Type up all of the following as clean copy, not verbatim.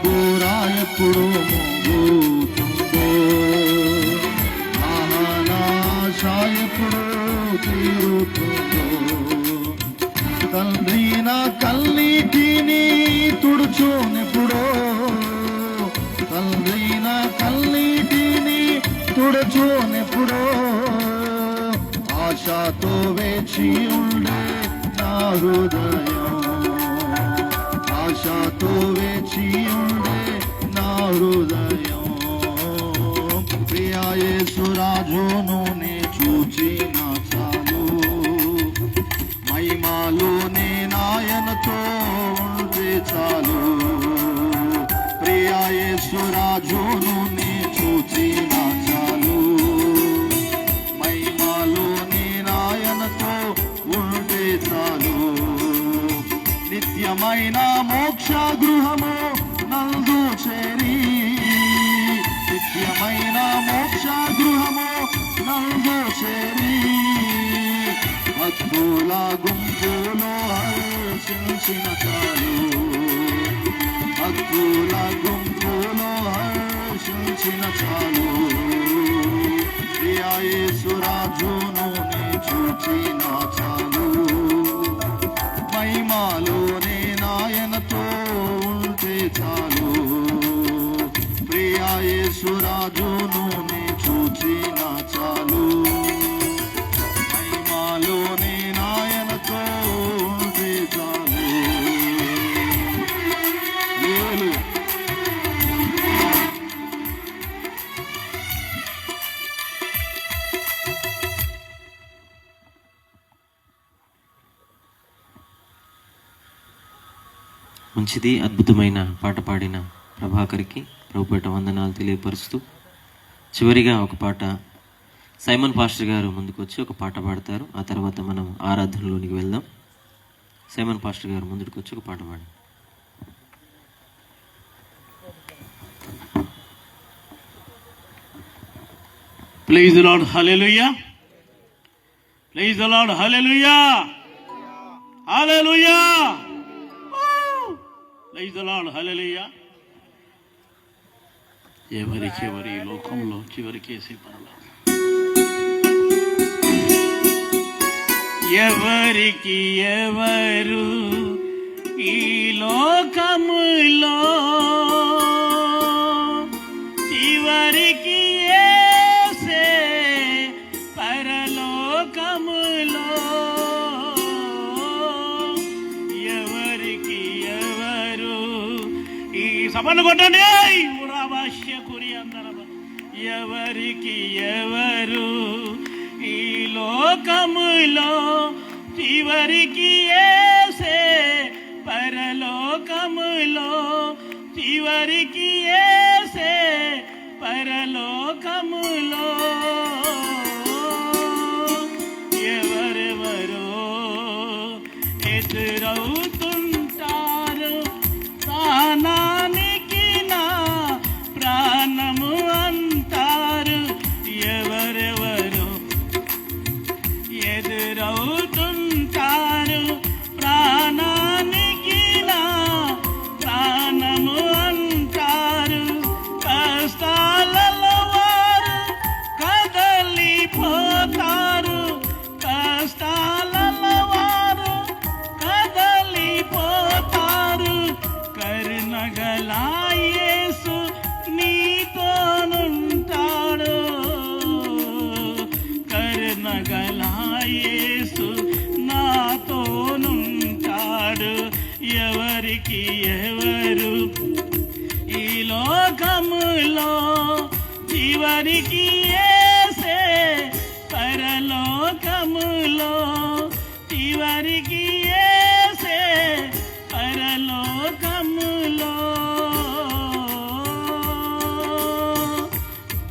బోరా ఎప్పుడు మోగుతుందో, ఆహానాశ ఎప్పుడు తీరుతుందో. తండ్రి నా కన్నీటిని తుడుచునెప్పుడో, తండ్రి నా కన్నీటిని తుడుచునెప్పుడో. ఆశతో వేచి ఉండే నా హృదయం, ఆశతో వేచి ఉండే నా హృదయం. ప్రియా యేసు రాజును నే చూచిన చాలు, మహిమలోనే నాయనతో ఉంటే చాలు. ప్రియా యేసు రాజును నే చూచిన చాలు, మహిమలోనే నాయనతో ఉంటే చాలు. నిత్యమైన మోక్ష గృహము నందు చేరి, నిత్యమైన మోక్ష గృహము నందు చేరి. భక్తుల గుంపులో హర్షించిన చాలు, భక్తుల గుంపులో హర్షించిన చాలు. ప్రియా యేసు రాజును నే చూచిన చాలు, మహిమలోనే నాయనతో ఉంటే చాలు. ప్రియా యేసు రాజును నే చూచిన చాలు, మహిమలోనే నాయనతో ఉంటే చాలు. మంచిది, అద్భుతమైన పాట పాడిన ప్రభాకర్కి ప్రభుపేట వందనాలు తెలియపరుస్తూ, చివరిగా ఒక పాట సైమన్ పాస్టర్ గారు ముందుకు వచ్చి ఒక పాట పాడతారు. ఆ తర్వాత మనం ఆరాధనలోనికి వెళ్దాం. సైమన్ పాస్టర్ గారు ముందుకు వచ్చి ఒక పాట పాడండి. Praise the Lord, hallelujah. Praise the Lord, hallelujah, hallelujah. Praise the Lord, hallelujah. ఎవరి లోకంలో చివరికేసే పనులు, ఎవరికి ఎవరు ఈ లోకములో, చివరికి యేసే పరలోకములో. ఎవరికి ఎవరు ఈ సభను కొట్టండి, ఉరాభాష్య కురి అందరూ. ఎవరికి ఎవరు ఈ లోకములో, చివరికి యేసే పరలోకములో, చివరికి యేసే పరలోకములో. ఎవరెవరో ఎదురవుతుంటారు, ప్రాణానికి నా ప్రాణము అంటారు. ఎవరెవరో ఎదురవుతుంటారు, ప్రాణానికి నా ప్రాణము అంటారు. కష్టాలలో వారు కదలిపోతారు, కష్టాలలో వారు కదలిపోతారు. కరుణగల యేసు నీతోనుంటాడు, కరుణగల యేసు నాతోనుంటాడు. ఎవరికి ఎవరు ఈ లోకములో, చివరికి యేసే పరలోకములో, చివరికి యేసే పరలోకములో.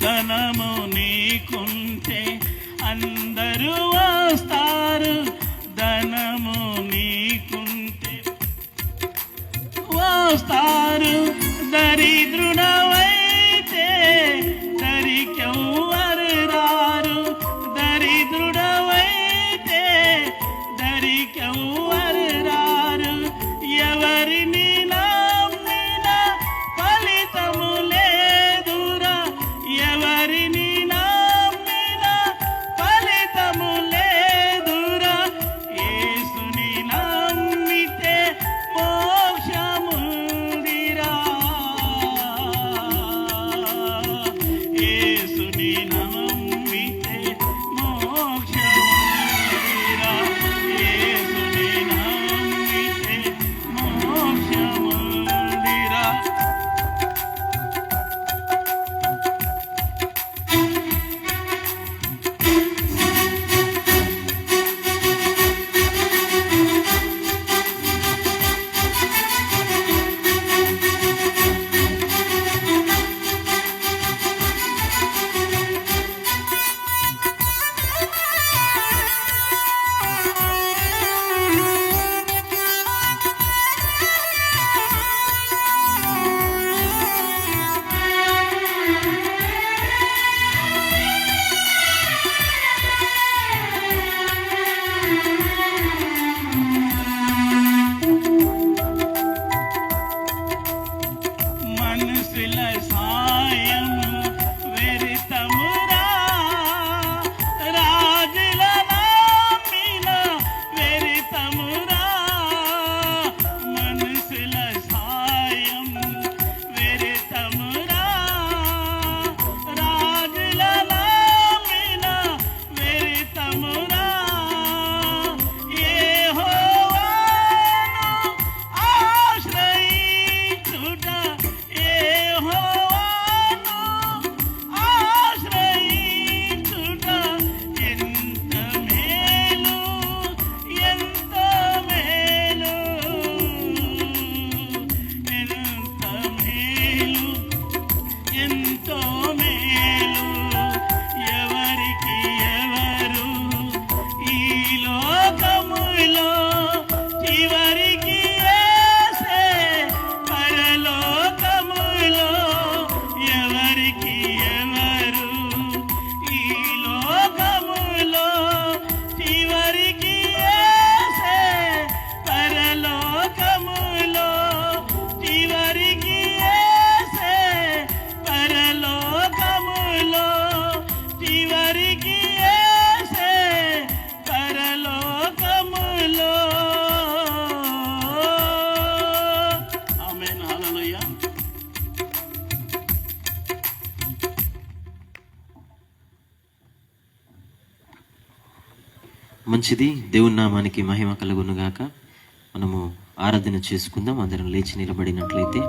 ధనము నీకుంటే అందరూ వస్తారు, ధనము నీకుంటే వస్తారు. దరిద్రుడవైతే దరికెవ్వరు రారు, దరిద్రుడవైతే దరికెవ్వరు రారు. ఎవరిని నమ్మినా మంచిది. దేవుని నామానికి మహిమ కలుగునుగాక. మనము ఆరాధన చేసుకుందాం. అందరం లేచి నిలబడినట్లయితే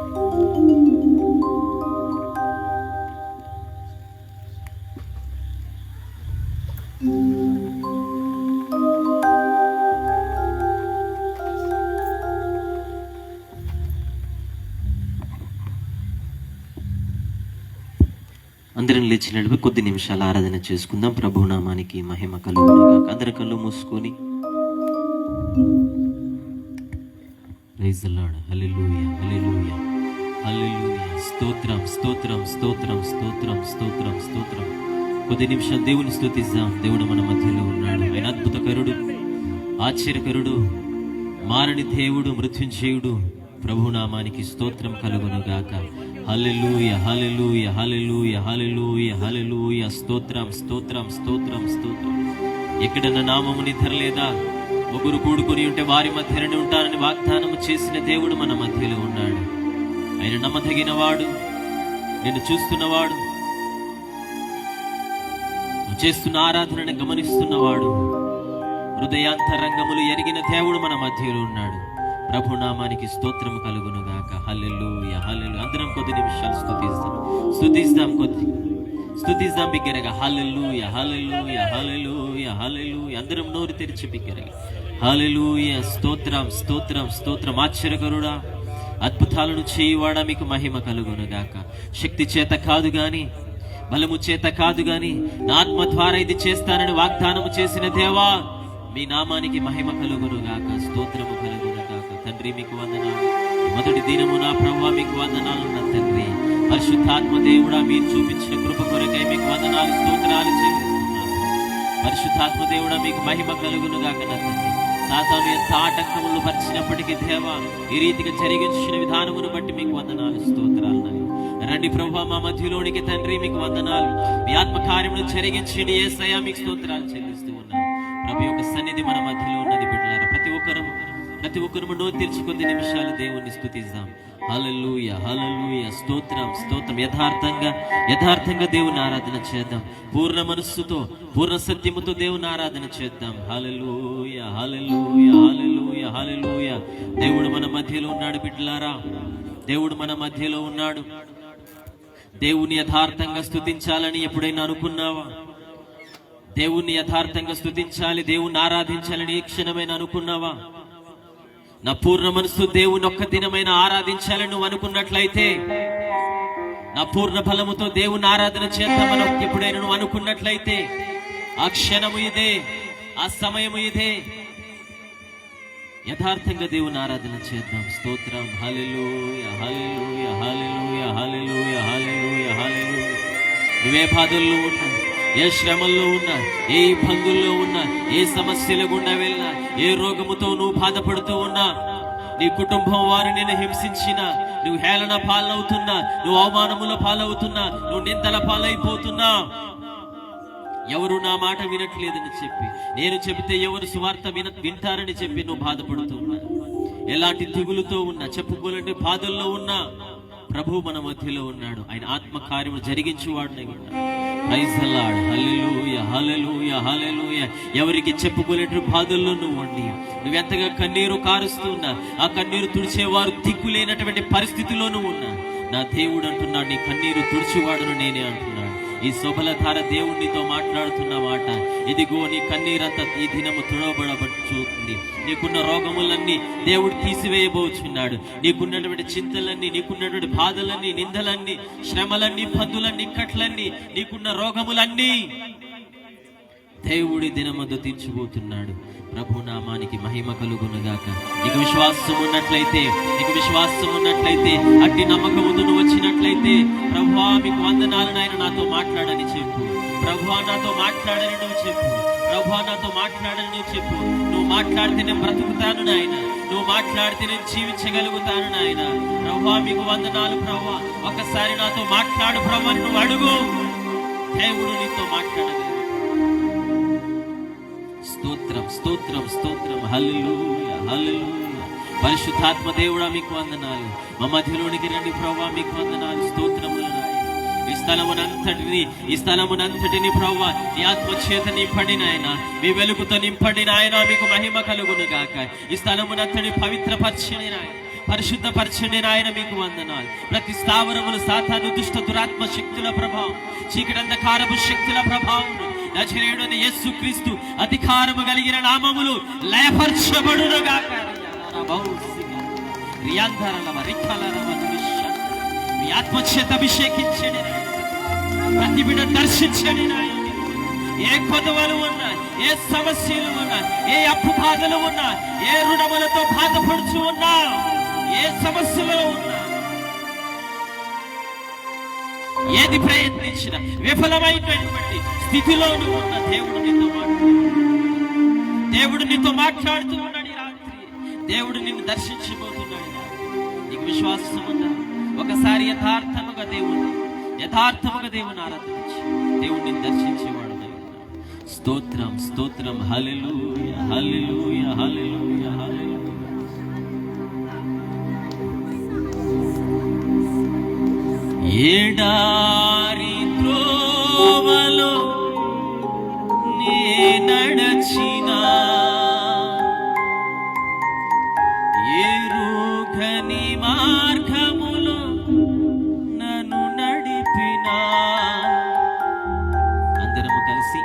అందరం లేచి నిలబడి కొద్ది నిమిషాలు ఆరాధన చేసుకుందాం. ప్రభు నామానికి మహిమ కలుగునుగాక. అందరి కళ్ళు మూసుకొని praise the Lord. Hallelujah, hallelujah, hallelujah. స్తోత్రం, స్తోత్రం, స్తోత్రం, స్తోత్రం, స్తోత్రం, స్తోత్రం. కొద్ది నిమిషాలు దేవుని స్తుతిద్దాం. దేవుడు మన మధ్యలో ఉన్నాడు. ఆయన అద్భుతకరుడు, ఆశ్చర్యకరుడు, మారని దేవుడు, మృత్యుంజయుడు. ప్రభు నామానికి స్తోత్రం కలుగునుగాక. హల్లెలూయా, హల్లెలూయా, హల్లెలూయా, హల్లెలూయా, హల్లెలూయా. స్తోత్రం, స్తోత్రం, స్తోత్రం, స్తోత్రం. ఎక్కడన్నా నామము నిద్ర లేదా? ముగ్గురు కూడుకుని ఉంటే వారి మధ్యలోనే ఉంటానని వాగ్దానము చేసిన దేవుడు మన మధ్యలో ఉన్నాడు. ఆయన నమ్మదగిన వాడు, నిన్ను చూస్తున్నవాడు, నువ్వు చేస్తున్న ఆరాధనని గమనిస్తున్నవాడు, హృదయాంతరంగములు ఎరిగిన దేవుడు మన మధ్యలో ఉన్నాడు. ప్రభు నామానికి స్తోత్రం కలుగునుగాక. హల్లెలూయా, హల్లెలూయా. అందరం కొద్ది నిమిషాలు స్తుతిద్దాం బిగ్గరగా. హల్లెలూయా, హల్లెలూయా, హల్లెలూయా, హల్లెలూయా. అందరం నోరు తెరిచి బిగ్గరగా హల్లెలూయా. స్తోత్రం, స్తోత్రం, స్తోత్రం. ఆశ్చర్యకరుడా, అద్భుతాలను చేయువాడా, మీకు మహిమ కలుగునుగాక. శక్తి చేత కాదు గాని, బలము చేత కాదు గాని, నా ఆత్మ ద్వారా ఇది చేస్తానని వాగ్దానము చేసిన దేవా, మీ నామానికి మహిమ కలుగునుగాక. స్తోత్రము కలుగునుగాక. తండ్రి మీకు వందనాలు. మొదటి దినము నా ప్రభువా మీకు వందనాలు నా తండ్రి. పరిశుద్ధాత్మ దేవుడా, మీరు చూపించిన కృప కొరకై మీకు వందనాలు, స్తోత్రాలు చెల్లిస్తున్నాను. పరిశుద్ధాత్మ దేవుడా, మీకు మహిమ కలుగునుగాక నా తండ్రి. సాతాను ఎంత ఆటంకములు పరిచినప్పటికీ దేవా, ఈ రీతిగా జరిగించిన విధానమును బట్టి మీకు వందనాలు, స్తోత్రాలు. రండి ప్రభువా మా మధ్యలోనికి తండ్రి, మీకు వందనాలు. మీ ఆత్మ కార్యమును జరిగించండి యేసయ్యా, మీకు స్తోత్రాలు చెల్లిస్తూ ఉన్నాను. ప్రభు యొక్క సన్నిధి మన మధ్యలో ఉన్నది బిడ్డలారా. ప్రతి ఒక్కరు నోరు తెరిచి కొద్ది నిమిషాలు దేవుణ్ణి స్తుతిద్దాం. హల్లెలూయా, హల్లెలూయా. స్తోత్రం, స్తోత్రం. యథార్థంగా దేవుని ఆరాధన చేద్దాం. పూర్ణ మనస్సుతో, పూర్ణ సత్యముతో దేవుని ఆరాధన చేద్దాం. హల్లెలూయా, హల్లెలూయా, హల్లెలూయా, హల్లెలూయా. దేవుడు మన మధ్యలో ఉన్నాడు బిడ్డలారా. దేవుడు మన మధ్యలో ఉన్నాడు. దేవుని యథార్థంగా స్తుతించాలని ఎప్పుడైనా అనుకున్నావా? దేవుణ్ణి యథార్థంగా స్తుతించాలి, దేవుణ్ణి ఆరాధించాలని ఏ క్షణమైన అనుకున్నావా? నా పూర్ణ మనసు దేవుని ఒక్క దినమైన ఆరాధించాలని నువ్వు అనుకున్నట్లయితే, నా పూర్ణ బలముతో దేవుని ఆరాధన చేద్దామని ఎప్పుడైనా నువ్వు అనుకున్నట్లయితే, ఆ క్షణము ఇదే, ఆ సమయము ఇదే. యథార్థంగా దేవుని ఆరాధన చేద్దాం. స్తోత్రం. హల్లెలూయా, హల్లెలూయా, హల్లెలూయా, హల్లెలూయా, హల్లెలూయా, హల్లెలూయా. నువ్వే బాధల్లో ఉన్నా, ఏ శ్రమల్లో ఉన్నా, ఏ ఇబ్బందుల్లో ఉన్నా, ఏ సమస్యల గుండా వెళ్ళినా, ఏ రోగముతో నువ్వు బాధపడుతూ ఉన్నా, నీ కుటుంబం వారు నేను హింసించినా, నువ్వు హేళన పాలవుతున్నా, నువ్వు అవమానముల పాలవుతున్నా, నువ్వు నిందల పాలైపోతున్నా, ఎవరు నా మాట వినట్లేదని చెప్పి, నేను చెబితే ఎవరు సువార్త వింటారని చెప్పి నువ్వు బాధపడుతున్నా, ఎలాంటి దిగులుతో ఉన్నా, చెప్పుకోలేని బాధల్లో ఉన్నా, ప్రభు మన మధ్యలో ఉన్నాడు. ఆయన ఆత్మ కార్యము జరిగించువాడునై ఉన్నాడు. Praise the Lord. Hallelujah, hallelujah, hallelujah. ఎవరికి చెప్పుకోలేని బాధల్లో నువ్వు ఉండి, నువ్వెంతగా కన్నీరు కారుస్తున్నా, ఆ కన్నీరు తుడిచేవారు దిక్కులేనటువంటి పరిస్థితిలో నువ్వు ఉన్నా, నా దేవుడు అంటున్నాడు, నీ కన్నీరు తుడిచేవాడును నేనే అంటున్నాడు. ఈ శుభలధార దేవుడితో మాట్లాడుతున్న మాట, ఇదిగో నీ కన్నీరంతా ఈ దినము తుడవబడబడుతుంది. నీకున్న రోగములన్నీ దేవుడు తీసివేయబోచున్నాడు. నీకున్నటువంటి చింతలన్నీ, నీకున్నటువంటి బాధలన్నీ, నిందలన్నీ, శ్రమలన్నీ, ఇబ్బందులన్నీ, ఇక్కట్లన్నీ, నీకున్న రోగములన్నీ దేవుడి దినమందు తీర్చిపోతున్నాడు. ప్రభు నామానికి మహిమ కలుగునుగాక. నీకు విశ్వాసం ఉన్నట్లయితే, అట్టి నమ్మకముతో నువ్వు వచ్చినట్లయితే, ప్రభువా మీకు వందనాలు నాయన, నాతో మాట్లాడని చెప్పు. ప్రభువా నాతో మాట్లాడని నువ్వు చెప్పు. ప్రభువా నాతో మాట్లాడని నువ్వు చెప్పు. నువ్వు మాట్లాడితే నేను బ్రతుకుతాను నాయన, నువ్వు మాట్లాడితే నేను జీవించగలుగుతాను నాయన. ప్రభువా మీకు వందనాలు ప్రభువా, ఒకసారి నాతో మాట్లాడు ప్రభువా అని నువ్వు అడుగు. దేవుడు నీతో మాట్లాడగలడు. స్తోత్రం, స్తోత్రం, స్తోత్రం. హల్లెలూయా, హల్లెలూయా. పరిశుద్ధాత్మ దేవుడా మీకు వందనాలు. మా మధ్యలోనికి రండి ప్రభువా, మీకు వందనాలు, స్తోత్రములు నాయన. ఈ స్థలమునంతటిని ప్రభువా నీ ఆత్మచేత నింపండి నాయన, మీ వెలుగుతో నింపండి నాయన, మీకు మహిమ కలుగును గాక. ఈ స్థలమునంతటి పవిత్రపరచండి నాయన, పరిశుద్ధపరచండి నాయన, మీకు వందనాలు. ప్రతి స్థావరములు సాతాను దుష్ట దురాత్మ శక్తుల ప్రభావం, చీకటి అంధకారపు శక్తుల ప్రభావం నజరేయుడైన యేసుక్రీస్తు అధికారము కలిగిన నామములు లయపరచబడును గాక. మీ ఆత్మచేత అభిషేకించండి, ప్రతి బిడ్డ దర్శించండి నాయన. ఏ కొదవలు ఉన్నా, ఏ సమస్యలు ఉన్నా, ఏ అప్పు బాధలు ఉన్నా, ఏ రుణములతో బాధపడుచు ఉన్నా, ఏ సమస్యలో ఉన్నా, ఏది ప్రయత్నించిన విఫలమైనటువంటి స్థితిలోనూ ఉన్న దేవుడు నీతో మాట్లాడుతూ ఉన్నాడు. ఈ రాత్రి దేవుడు నిన్ను దర్శించబోతున్నాడు. నీకు విశ్వాసం ఉందా? ఒకసారి యథార్థముగా దేవుని ఆరాధించి దేవుడిని దర్శించేవాడు. స్తోత్రం స్తోత్రం, హల్లెలూయా హల్లెలూయా హల్లెలూయా హల్లెలూయా. ఏడారి త్రోవలో నే నడచినా, ఎరుగని మార్గములో నన్ను నడిపినా. అందరము కలిసి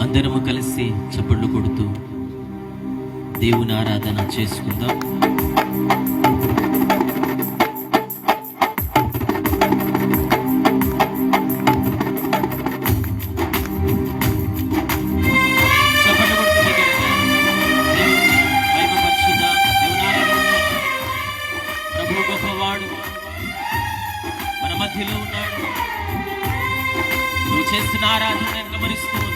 అందరము కలిసి చప్పట్లు కొడుతూ దేవుని ఆరాధన చేసుకుందాం. ప్రభు గొప్పవాడు, మన మధ్యలో ఉన్నాడు. నువ్వు చేస్తున్న ఆరాధన గమనిస్తూ ఉన్నాడు.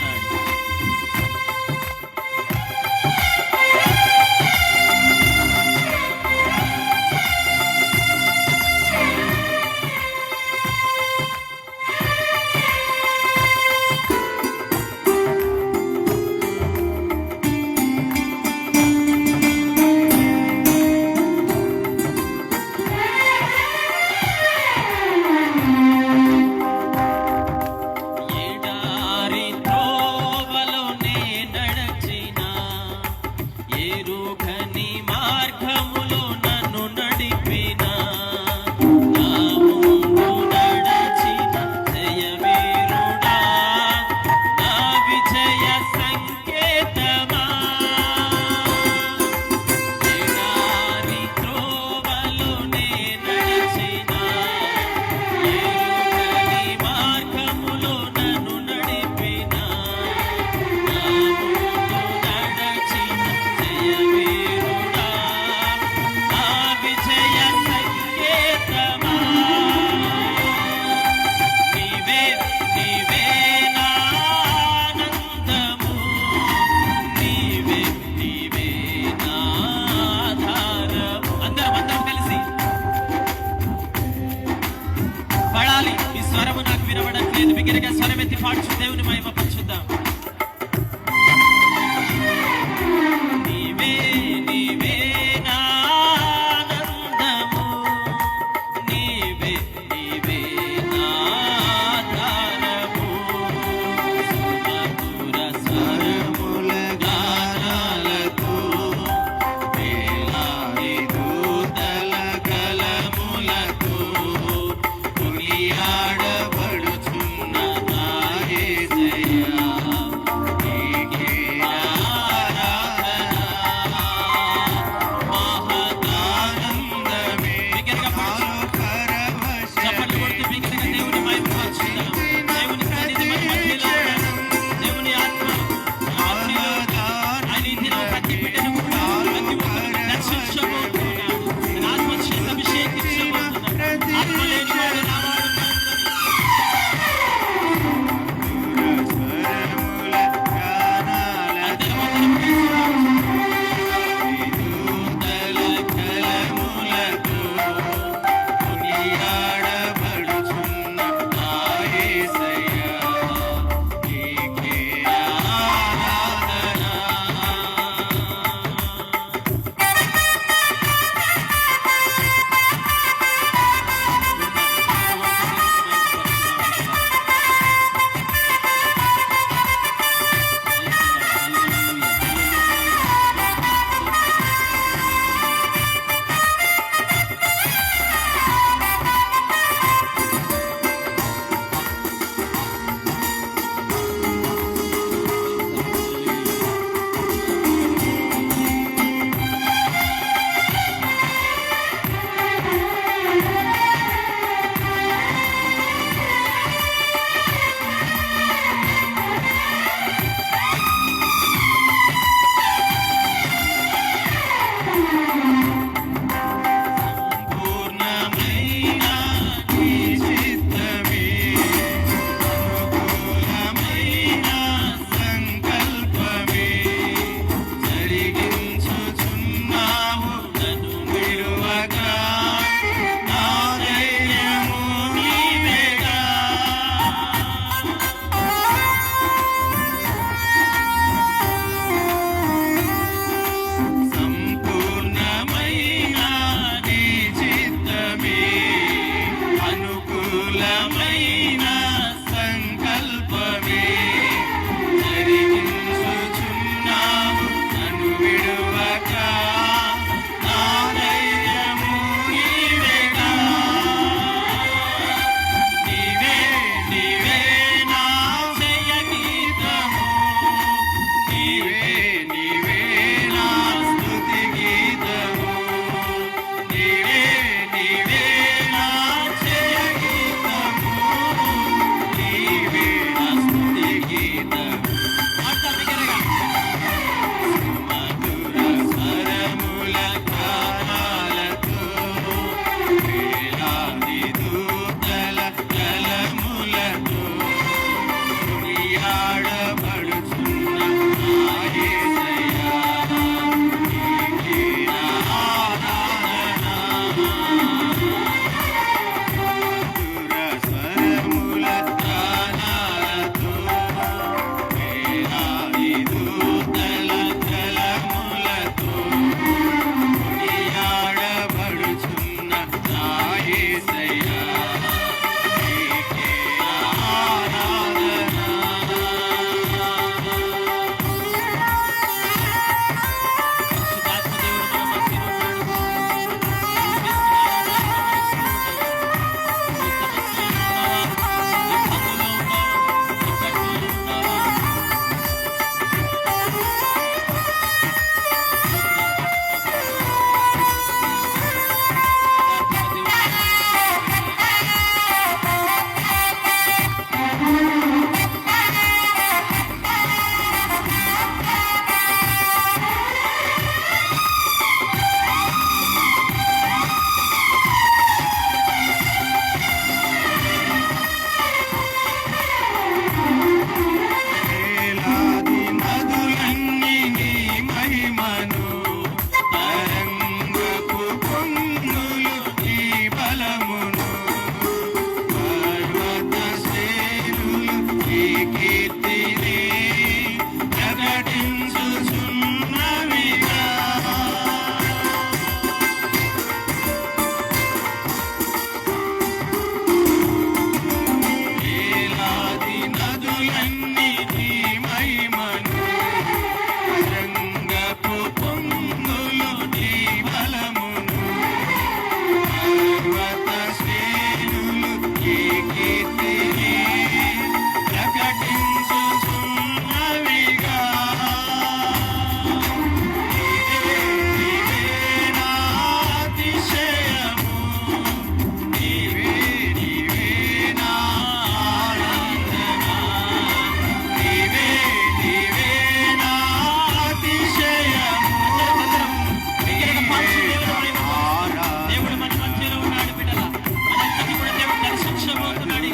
బిగ్గరగా స్వరమెత్తి పాడుచు దేవుని మహిమ పరచుద్దాం. నీవే నీవే నా ఆనందము, నీవే నీవే నా ఆధారము. సుమధుర స్వరముల గానాలతో వేలాది దూతల కలములతో కొనియాడబడుచున్న నా యేసయ్యా. నీ కీర్తిని ప్రకటించుచున్నవిగా. నీవే నా అతిశయము, నీవే నా ఆనందమా, నీవే నా అతిశయము. దేవుడు మన మధ్యలో ఉన్నాడు బిడ్డలా. మనందరినీ కూడా దేవుడు దర్శించబోతున్నాడు.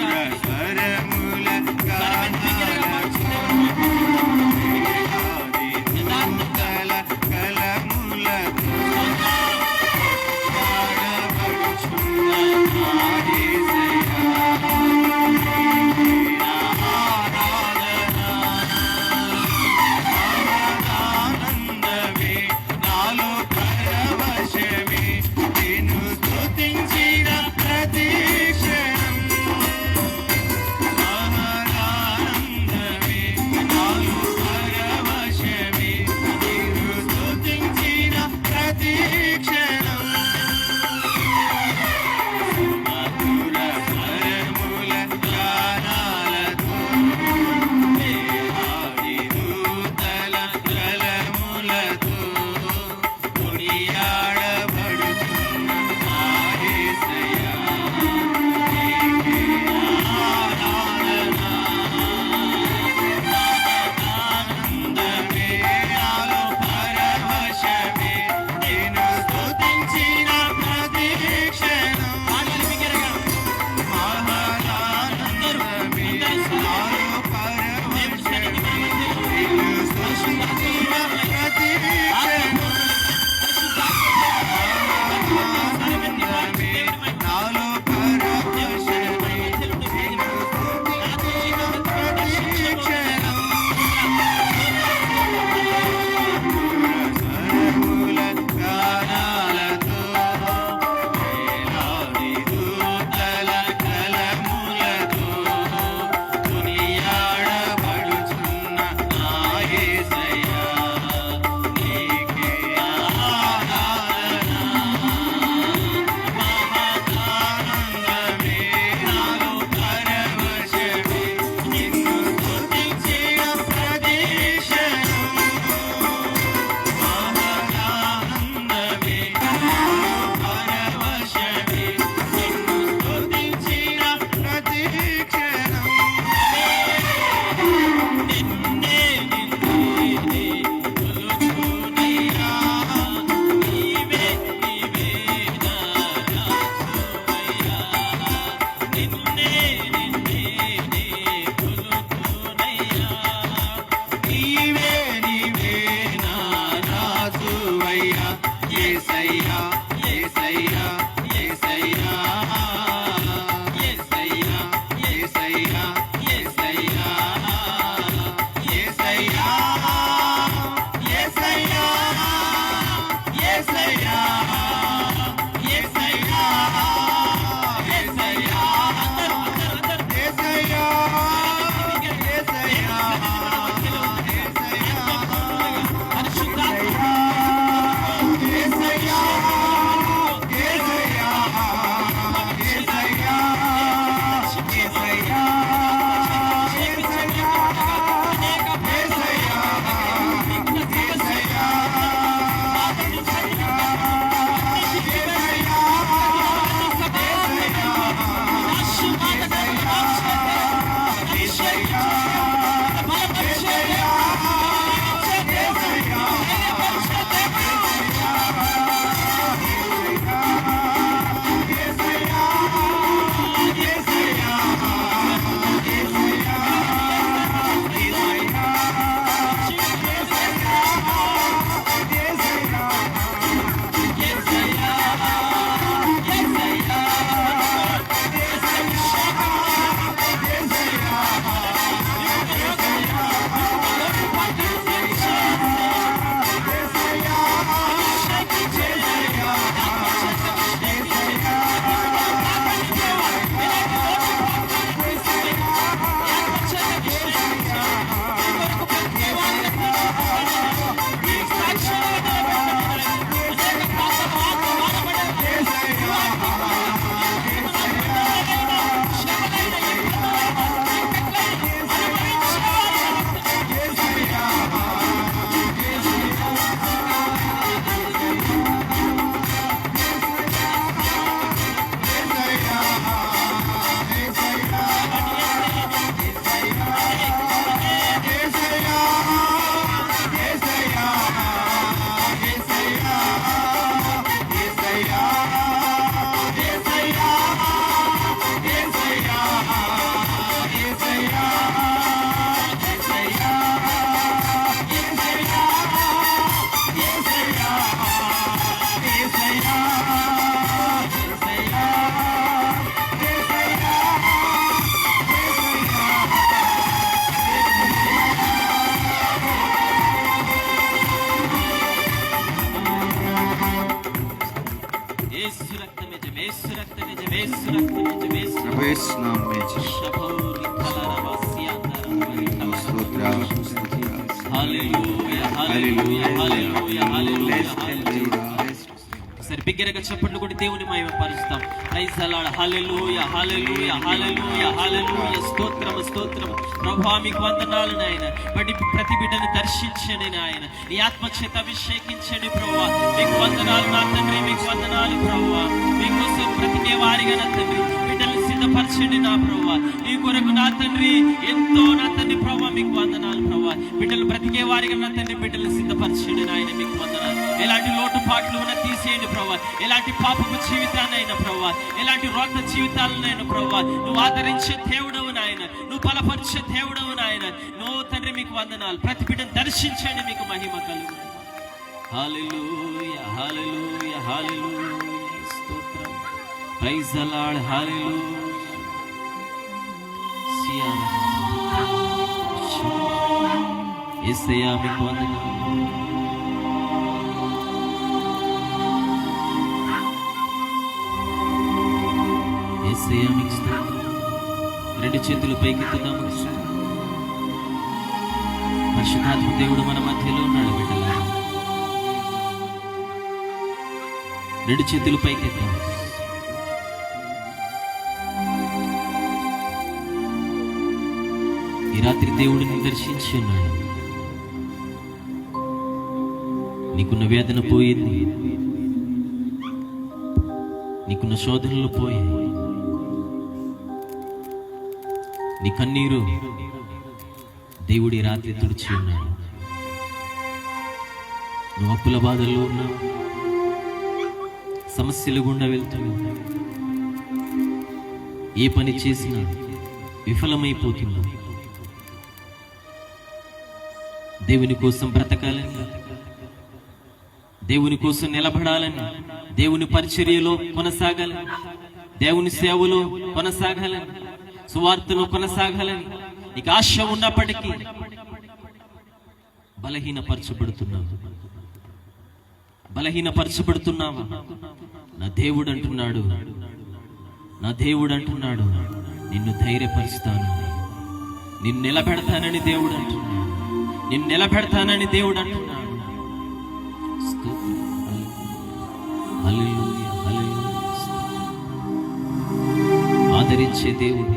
प्रभु यीशु नाम में సరి బిగ్గరగా చప్పట్లు కొట్టి దేవుని మహిమ పరుస్తాం. Praise the Lord. Hallelujah hallelujah hallelujah hallelujah. స్తోత్రం స్తోత్రం ప్రభువా, మీకు వందనాలు నాయన. ప్రతి బిడ్డను దర్శించండి నాయన, నీ ఆత్మ చేత అభిషేకించండి ప్రభువా. మీకు వందనాలు నా తండ్రి, మీకు వందనాలు ప్రభువా. మీకోసం బ్రతికే వారిగా నా తండ్రి బిడ్డలు సిద్ధపరచండి నా ప్రభువా. ఈ కొరకు నా తండ్రి ఎంతో నా తండ్రి ప్రభువా, మీకు వందనాలు ప్రభువా. బిడ్డలు బ్రతికే వారిగా నా తండ్రి బిడ్డలు సిద్ధపరచండి నాయన, మీకు వందనాలు. ఎలాంటి లోటుపాట్లు ఉన్న తీసేయండి ప్రభువా. ఎలాంటి పాపపు జీవితాన్నైనా ప్రభువా, ఎలాంటి రోగ జీవితాలనైనా ప్రభువా, నువ్వు ఆదరించే దేవుడవు నాయన, నువ్వు బలపరిచే దేవుడవు నాయన. నువ్వు తండ్రి మీకు వందనాలు. ప్రతి బిడ్డను దర్శించండి, మీకు మహిమ కలుగు. హల్లెలూయా హల్లెలూయా హల్లెలూయా. స్తోత్రం. Praise the Lord. హల్లెలూయా. యేసయ్యా మీకు వందనాలు. యేసయ్యా మీకు స్తోత్రం. రెండు చేతులు పైకెత్తుదాము. పరిశుద్ధాత్మ దేవుడు మన మధ్యలో ఉన్నాడు. బిడ్డలారా రెండు చేతులు పైకెత్తాం. ఈ రాత్రి దేవుడిని దర్శించి ఉన్నాడు. నీకున్న వేదన పోయింది, నీకున్న శోధనలు పోయాయి, నీ కన్నీరు దేవుడి రాత్రి తుడిచి ఉన్నాడు. నువ్వు అప్పుల బాధల్లో ఉన్నావు, సమస్యలు గుండా వెళ్తున్నావు, ఏ పని చేసినా విఫలమైపోతున్నావు. దేవుని కోసం బ్రతకాలని, దేవుని కోసం నిలబడాలని, దేవుని పరిచర్యలో కొనసాగాలని, దేవుని సేవలో కొనసాగాలని, సువార్తలో కొనసాగాలని నీకు ఆశ ఉన్నప్పటికీ బలహీనపరచబడుతున్నావా? నా దేవుడు అంటున్నాడు, నా దేవుడు అంటున్నాడు, నిన్ను ధైర్యపరుస్తాను, నిన్ను నిలబెడతానని దేవుడు అంటున్నాడు, నిన్ను నిలబెడతానని దేవుడు అంటున్నాడు. హల్లెలూయా హల్లెలూయా. ఆదరించే దేవుడు,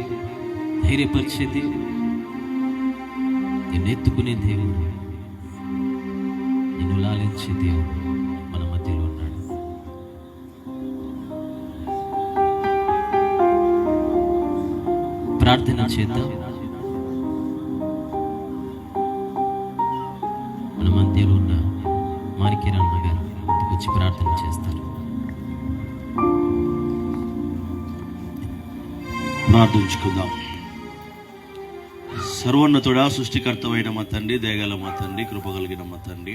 ధైర్యపరిచే దేవుడు, నిన్ను ఎత్తుకునే దేవుడు, నిన్ను లాలించే దేవుడు మన మధ్యలో ఉన్నాడు. ప్రార్థన చేద్దాం. మన మధ్యలో ఉన్న మాణిక్యరామ్ గారు ఇంటికి వచ్చి ప్రార్థన చేస్తారు. ప్రార్థించుకుందాం. సర్వోన్నతుడా, సృష్టికర్తవైన మా తండ్రి, దయగల మా తండ్రి, కృపగలిగిన మా తండ్రి,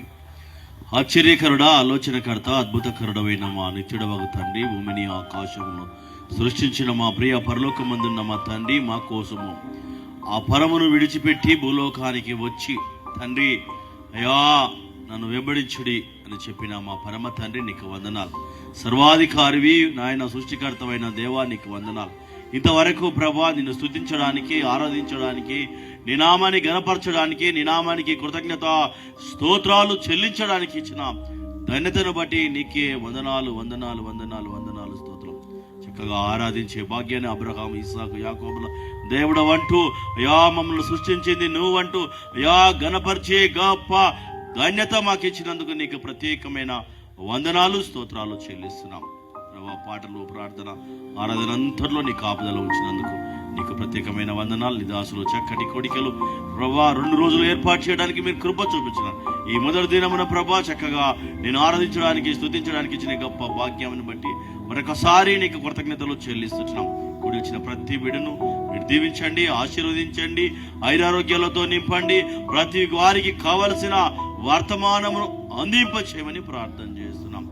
ఆశ్చర్యకరుడా, ఆలోచనకర్త, అద్భుతకరుడమైన మా నిత్యుడవగు తండ్రి, భూమిని ఆకాశమును సృష్టించిన మా ప్రియ పరలోకమందున్న మా తండ్రి, మా కోసము ఆ పరమును విడిచిపెట్టి భూలోకానికి వచ్చి తండ్రి అయ్యా నన్ను వెంబడించుడి అని చెప్పిన మా పరమ తండ్రి నీకు వందనాలు. సర్వాధికారివి నాయన, సృష్టికర్తమైన దేవా నీకు వందనాలు. ఇంతవరకు ప్రభా నిన్ను స్తుతించడానికి, ఆరాధించడానికి, నీ నామాన్ని గణపరచడానికి, నీ నామానికి కృతజ్ఞత స్తోత్రాలు చెల్లించడానికి ఇచ్చిన ధన్యతను బట్టి నీకే వందనాలు వందనాలు వందనాలు వందనాలు స్తోత్రం. చక్కగా ఆరాధించే భాగ్యాన్ని అబ్రహాము, ఇస్సాకు, యాకోబుల దేవుడు అంటూ అయా మమ్మల్ని సృష్టించింది నువ్వంటూ అయా గణపరిచే గొప్ప ధన్యత మాకు ఇచ్చినందుకు నీకు ప్రత్యేకమైన వందనాలు స్తోత్రాలు చెల్లిస్తున్నాం. పాటలు, ప్రార్థన, ఆరాధన అంతట్లో నీ కాపుదల ఉంచినందుకు నీకు ప్రత్యేకమైన వందనాలు. నిదాసులు చక్కటి కోడికలు ప్రభా 2 రోజులు ఏర్పాటు చేయడానికి మీరు కృప చూపించినారు. ఈ మొదటి దినమున ప్రభా చక్కగా నేను ఆరాధించడానికి, స్తుతించడానికి ఇచ్చిన గొప్ప భాగ్యాన్ని బట్టి మరొకసారి నీకు కృతజ్ఞతలు చెల్లిస్తున్నాం. కూడి వచ్చిన ప్రతి బిడ్డను మీరు దీవించండి, ఆశీర్వదించండి, ఐరారోగ్యాలతో నింపండి, ప్రతి వారికి కావలసిన వర్తమానమును అందింప చేయమని ప్రార్థన చేస్తున్నాం.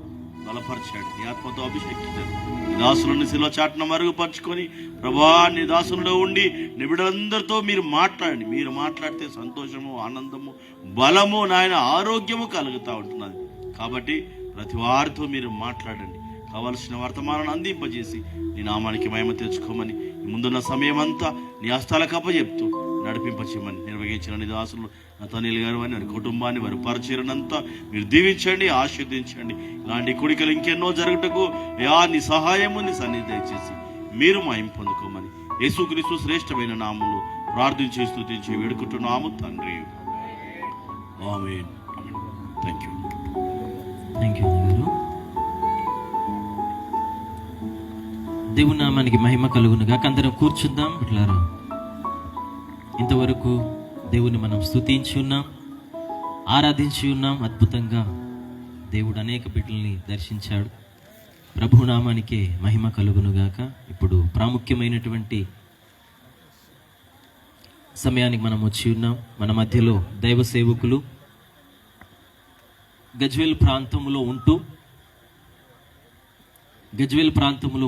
బలపరచండి, నీ ఆత్మతో అభిషేకించండి. నీ దాసులను శిల చాటున మరుగుపరుచుకొని ప్రభా నీ దాసులలో ఉండి నీ బిడ్డలందరితో మీరు మాట్లాడండి. మీరు మాట్లాడితే సంతోషము, ఆనందము, బలము, నాయన ఆరోగ్యము కలుగుతూ ఉంటున్నది. కాబట్టి ప్రతి వారితో మీరు మాట్లాడండి, కావలసిన వర్తమానాన్ని అందింపజేసి నీ నామానికి మహిమ తెచ్చుకోమని ముందున్న సమయం అంతా నీ హస్తాలకు అప్పచెప్తూ నడిపింపచేయమని నిర్వహించిన నీ దాసులు నతనీల్ గారు అని వారి కుటుంబాన్ని వారి పరిచయనంతా మీరు దీవించండి, ఆశీర్వదించండి. ఇలాంటి కోరికలు ఇంకెన్నో జరగటకు నీ సహాయము నీ సన్నిధి దయచేసి మీరు మహిమ పొందుకోమని యేసుక్రీస్తు శ్రేష్టమైన నామములో ప్రార్థించి స్తుతించి వేడుకుంటున్నాము తండ్రి. Amen. Thank you. Thank you గారు. దేవుని నామానికి మహిమ కలుగునుగా. అందరం కూర్చుందాం ఇట్లారా. ఇంతవరకు దేవుని మనం స్తుతించి ఉన్నాం, ఆరాధించి ఉన్నాం. అద్భుతంగా దేవుడు అనేక బిడ్డల్ని దర్శించాడు. ప్రభు నామానికే మహిమ కలుగునుగాక. ఇప్పుడు ప్రాముఖ్యమైనటువంటి సమయానికి మనం వచ్చి ఉన్నాం. మన మధ్యలో దైవ సేవకులు గజ్వేల్ ప్రాంతంలో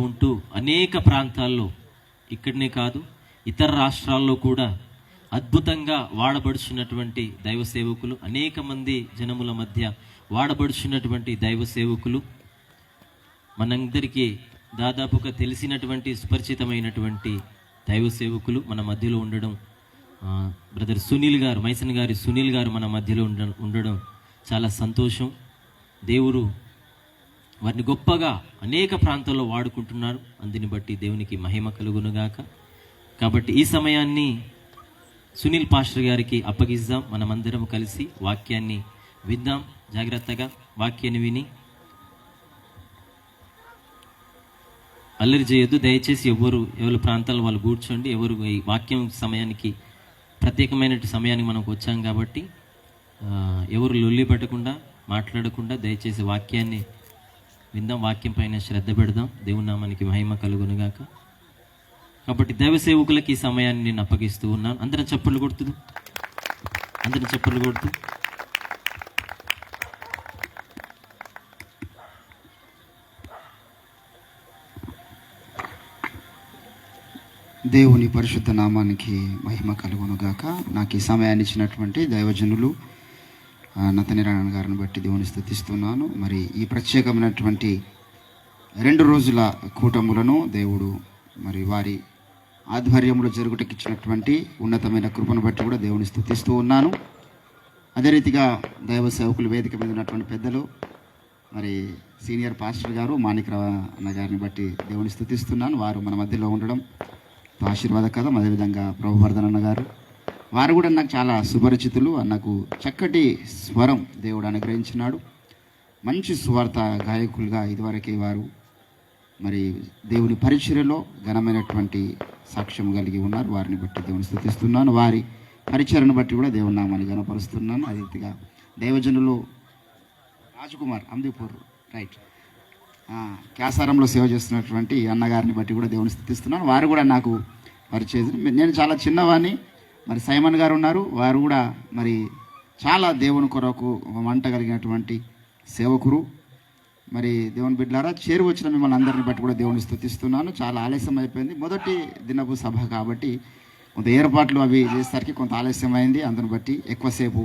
ఉంటూ అనేక ప్రాంతాల్లో, ఇక్కడనే కాదు ఇతర రాష్ట్రాల్లో కూడా అద్భుతంగా వాడబడుచున్నటువంటి దైవ సేవకులు, అనేక మంది జనముల మధ్య వాడబడుచున్నటువంటి దైవ సేవకులు, మనందరికీ దాదాపుగా తెలిసినటువంటి సుపరిచితమైనటువంటి దైవ సేవకులు మన మధ్యలో ఉండడం, బ్రదర్ సునీల్ గారు, మైసన్ గారి సునీల్ గారు మన మధ్యలో ఉండడం చాలా సంతోషం. దేవుడు వారిని గొప్పగా అనేక ప్రాంతాల్లో వాడుకుంటున్నారు. అందుని బట్టి దేవునికి మహిమ కలుగునుగాక. కాబట్టి ఈ సమయాన్ని సునీల్ పాస్టర్ గారికి అప్పగిద్దాం. మనమందరం కలిసి వాక్యాన్ని విందాం. జాగ్రత్తగా వాక్యాన్ని విని అల్లరి చేయొద్దు దయచేసి. ఎవరు ప్రాంతాల్లో వాళ్ళు కూర్చోండి. ఎవరు ఈ వాక్యం సమయానికి, ప్రత్యేకమైన సమయానికి మనకు వచ్చాం కాబట్టి ఎవరు లొల్లి పెట్టకుండా, మాట్లాడకుండా దయచేసి వాక్యాన్ని విందాం. వాక్యం పైన శ్రద్ధ పెడదాం. దేవుని నామానికి మహిమ కలుగునుగాక. కాబట్టి దైవ సేవకులకి ఈ సమయాన్ని నేను అప్పగిస్తూ ఉన్నాను. అందరం చప్పట్లు కొడుతూ దేవుని పరిశుద్ధ నామానికి మహిమ కలుగునుగాక. నాకు ఈ సమయాన్ని ఇచ్చినటువంటి దైవజనులు నతనీరాయణ గారిని బట్టి దేవుని స్తుతిస్తున్నాను. మరి ఈ ప్రత్యేకమైనటువంటి 2 రోజుల కూటములను దేవుడు మరి వారి ఆధ్వర్యంలో జరుగుటకిచ్చినటువంటి ఉన్నతమైన కృపను బట్టి కూడా దేవుని స్తుతిస్తూ ఉన్నాను. అదే రీతిగా దైవ సేవకులు వేదిక మీద ఉన్నటువంటి పెద్దలు, మరి సీనియర్ పాస్టర్ గారు మాణిక్రావు అన్న గారిని బట్టి దేవుని స్తుతిస్తున్నాను. వారు మన మధ్యలో ఉండడం ఆశీర్వాదకరం. అదేవిధంగా ప్రభువర్ధన్ అన్న గారు, వారు కూడా నాకు చాలా సుపరిచితులు. నాకు చక్కటి స్వరం దేవుడు అనుగ్రహించినాడు. మంచి సువార్త గాయకులుగా ఇదివరకే వారు మరి దేవుని పరిచర్యలో ఘనమైనటువంటి సాక్ష్యం కలిగి ఉన్నారు. వారిని బట్టి దేవుని స్తుతిస్తున్నాను. వారి పరిచర్యను బట్టి కూడా దేవుని నామాన్ని గణపరుస్తున్నాను. అదే రీతిగా దైవజనులు రాజకుమార్ అమ్దిపూర్ రైట్ క్యాసారంలో సేవ చేస్తున్నటువంటి అన్నగారిని బట్టి కూడా దేవుని స్తుతిస్తున్నాను. వారు కూడా నాకు పరిచయం. నేను చాలా చిన్నవాడిని. మరి సైమన్ గారు ఉన్నారు. వారు కూడా మరి చాలా దేవుని కొరకు మంట కలిగినటువంటి సేవకురు. మరి దేవుని బిడ్డలారా, చేరు వచ్చిన మిమ్మల్ని అందరిని బట్టి కూడా దేవుని స్తుతిస్తున్నాను. చాలా ఆలస్యం అయిపోయింది. మొదటి దినపు సభ కాబట్టి కొంత ఏర్పాట్లు అవి చేసేసరికి కొంత ఆలస్యం అయింది. అందుని బట్టి ఎక్కువసేపు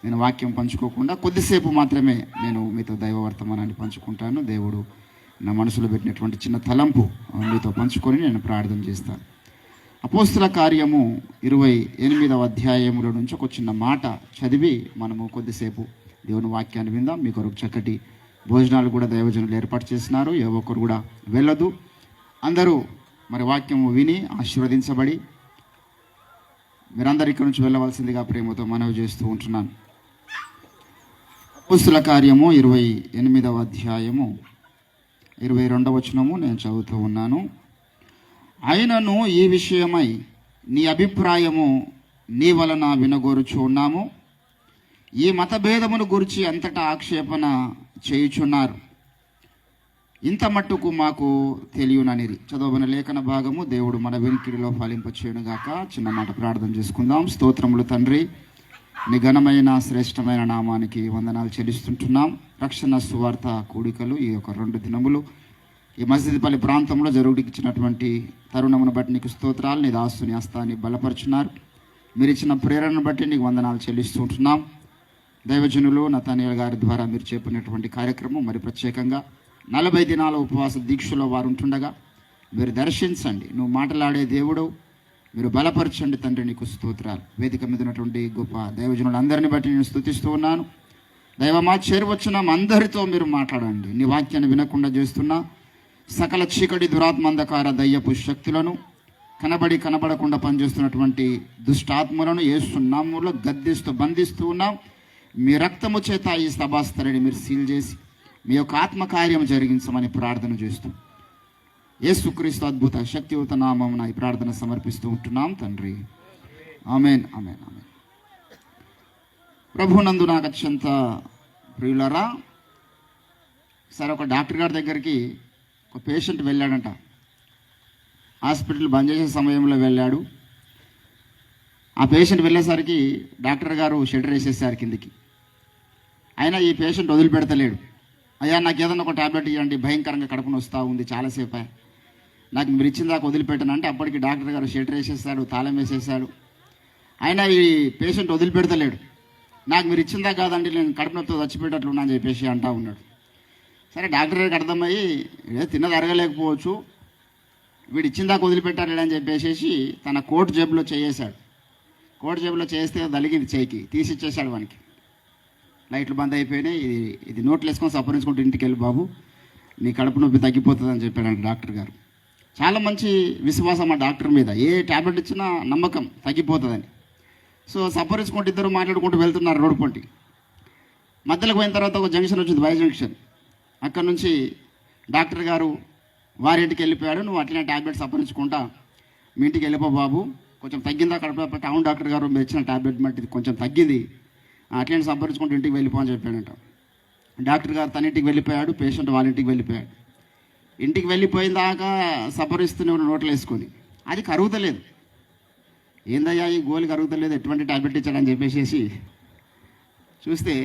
నేను వాక్యం పంచుకోకుండా కొద్దిసేపు మాత్రమే నేను మీతో దైవ వర్తమానాన్ని పంచుకుంటాను. దేవుడు నా మనసులో పెట్టినటువంటి చిన్న తలంపు మీతో పంచుకొని నేను ప్రార్థన చేస్తాను. అపోస్తుల కార్యము 28వ అధ్యాయములో నుంచి ఒక చిన్న మాట చదివి మనము కొద్దిసేపు దేవుని వాక్యాన్ని విందాం. మీ కొరకు చక్కటి భోజనాలు కూడా దైవజనులు ఏర్పాటు చేసినారు. ఏ ఒక్కరు కూడా వెళ్ళదు. అందరూ మరి వాక్యము విని ఆశీర్వదించబడి మీరందరూ ఇక్కడి నుంచి వెళ్ళవలసిందిగా ప్రేమతో మనవి చేస్తూ ఉంటున్నాను. అపోస్తుల కార్యము 28వ అధ్యాయము 22వ వచనము నేను చదువుతూ ఉన్నాను. ఆయనను ఈ విషయమై నీ అభిప్రాయము నీ వలన వినగోరుచు ఉన్నాము. ఈ మతభేదమును గురించి అంతటా ఆక్షేపణ చేయుచున్నారు. ఇంత మట్టుకు మాకు తెలియననిరి. చదవబడిన లేఖన భాగము దేవుడు మన వెనుకిడిలో ఫలింపచేయునుగాక. చిన్న మాట ప్రార్థన చేసుకుందాం. స్తోత్రములు తండ్రి, నీ ఘనమైన శ్రేష్టమైన నామానికి వందనాలు చెల్లిస్తుంటున్నాం. రక్షణ సువార్త కూడికలు ఈ యొక్క 2 దినములు ఈ మసీదుపల్లి ప్రాంతంలో జరుగుడికిచ్చినటువంటి తరుణమును బట్టి నీకు స్తోత్రాలు. నీ దాసుని హస్తాన్ని బలపరుచున్నారు. మీరు ఇచ్చిన ప్రేరణను బట్టి నీకు వందనాలు చెల్లిస్తుంటున్నాం. దైవజనులు నతనీల్ గారి ద్వారా మీరు చేపట్టినటువంటి కార్యక్రమం మరి ప్రత్యేకంగా 40 దినాల ఉపవాస దీక్షలో వారు ఉంటుండగా మీరు దర్శించండి. నువ్వు మాట్లాడే దేవుడు, మీరు బలపరచండి తండ్రి. నీకు స్తోత్రాలు. వేదిక మీద ఉన్నటువంటి గొప్ప దైవజనులందరినీ బట్టి నేను స్తుతిస్తూ ఉన్నాను. దైవమా, చేరువచ్చున్నాం, అందరితో మీరు మాట్లాడండి. నీ వాక్యాన్ని వినకుండా చేస్తున్నా సకల చీకటి దురాత్మ అంధకార దయ్యపు శక్తులను, కనబడకుండా పనిచేస్తున్నటువంటి దుష్టాత్మలను యేసు నామములో గద్దిస్తూ బంధిస్తూ ఉన్నాం. మీ రక్తము చేత ఈ సభాస్థలిని మీరు సీల్ చేసి మీ యొక్క ఆత్మకార్యం జరిగించమని ప్రార్థన చేస్తూ యేసుక్రీస్తు అద్భుత శక్తియుత నామమున ఈ ప్రార్థన సమర్పిస్తూ ఉంటున్నాం తండ్రి. ఆమేన్, ఆమేన్, ఆమేన్. ప్రభునందు నాకు అత్యంత ప్రియులరా, సరే ఒక డాక్టర్ గారి దగ్గరికి ఒక పేషెంట్ వెళ్ళాడంట. హాస్పిటల్ బంద్ చేసే సమయంలో వెళ్ళాడు. ఆ పేషెంట్ వెళ్ళేసరికి డాక్టర్ గారు షెల్టర్ వేసేసారు కిందికి. అయినా ఈ పేషెంట్ వదిలిపెడతలేడు. అయ్యా, నాకు ఏదన్నా ఒక టాబ్లెట్ ఇవ్వండి, భయంకరంగా కడుపుని వస్తూ ఉంది, చాలాసేపు నాకు మీరు ఇచ్చిన దాకా వదిలిపెట్టాను అంటే అప్పటికి డాక్టర్ గారు షెల్టర్ వేసేసాడు, తాళం వేసేసాడు. అయినా ఈ పేషెంట్ వదిలిపెడతలేడు. నాకు మీరు ఇచ్చిందా కాదండి, నేను కడుపు నొప్పితో చచ్చిపోయేటట్లున్నా అని చెప్పేసి అంటూ ఉన్నాడు. సరే, డాక్టర్ గారికి అర్థమయ్యి తిన్నది అరగలేకపోవచ్చు, వీడు ఇచ్చిందాక వదిలిపెట్టారు అని చెప్పేసి తన కోట్ జేబులో చేసాడు. కోట్ జేబులో చేస్తే దలిగింది, చేయికి తీసిచ్చేసాడు. వానికి లైట్లు బంద్ అయిపోయినాయి. ఇది నోట్లు వేసుకొని సపరించుకుంటూ ఇంటికి వెళ్ళి బాబు, నీ కడుపు నొప్పి తగ్గిపోతుంది అని చెప్పాడు డాక్టర్ గారు. చాలా మంచి విశ్వాసం ఆ డాక్టర్ మీద, ఏ ట్యాబ్లెట్ ఇచ్చినా నమ్మకం తగ్గిపోతుందని. సో సపరించుకుంటూ ఇద్దరు మాట్లాడుకుంటూ వెళ్తున్నారు రోడ్డు పొంటి. మధ్యలోకి పోయిన తర్వాత ఒక జంక్షన్ వచ్చింది, వై జంక్షన్. అక్కడ నుంచి డాక్టర్ గారు వారింటికి వెళ్ళిపోయాడు. నువ్వు అట్లనే ట్యాబ్లెట్ సపరించుకుంటా మీ ఇంటికి వెళ్ళిపో బాబు, కొంచెం తగ్గిందా కడుపు? అవును డాక్టర్ గారు, మీరు ఇచ్చిన ట్యాబ్లెట్ బట్టి ఇది కొంచెం తగ్గింది, అట్లనే సపరించుకుంటూ ఇంటికి వెళ్ళిపో అని చెప్పాడంట. డాక్టర్ గారు తన ఇంటికి వెళ్ళిపోయాడు, పేషెంట్ వాళ్ళ ఇంటికి వెళ్ళిపోయాడు. ఇంటికి వెళ్ళిపోయిన దాకా సపరిస్తూనే నోట్లు వేసుకొని అది కరుగుతలేదు. ఏందయ్యా ఈ గోలి కరుగుతలేదు, ఎటువంటి ట్యాబ్లెట్ ఇచ్చాడని చెప్పేసి చూస్తే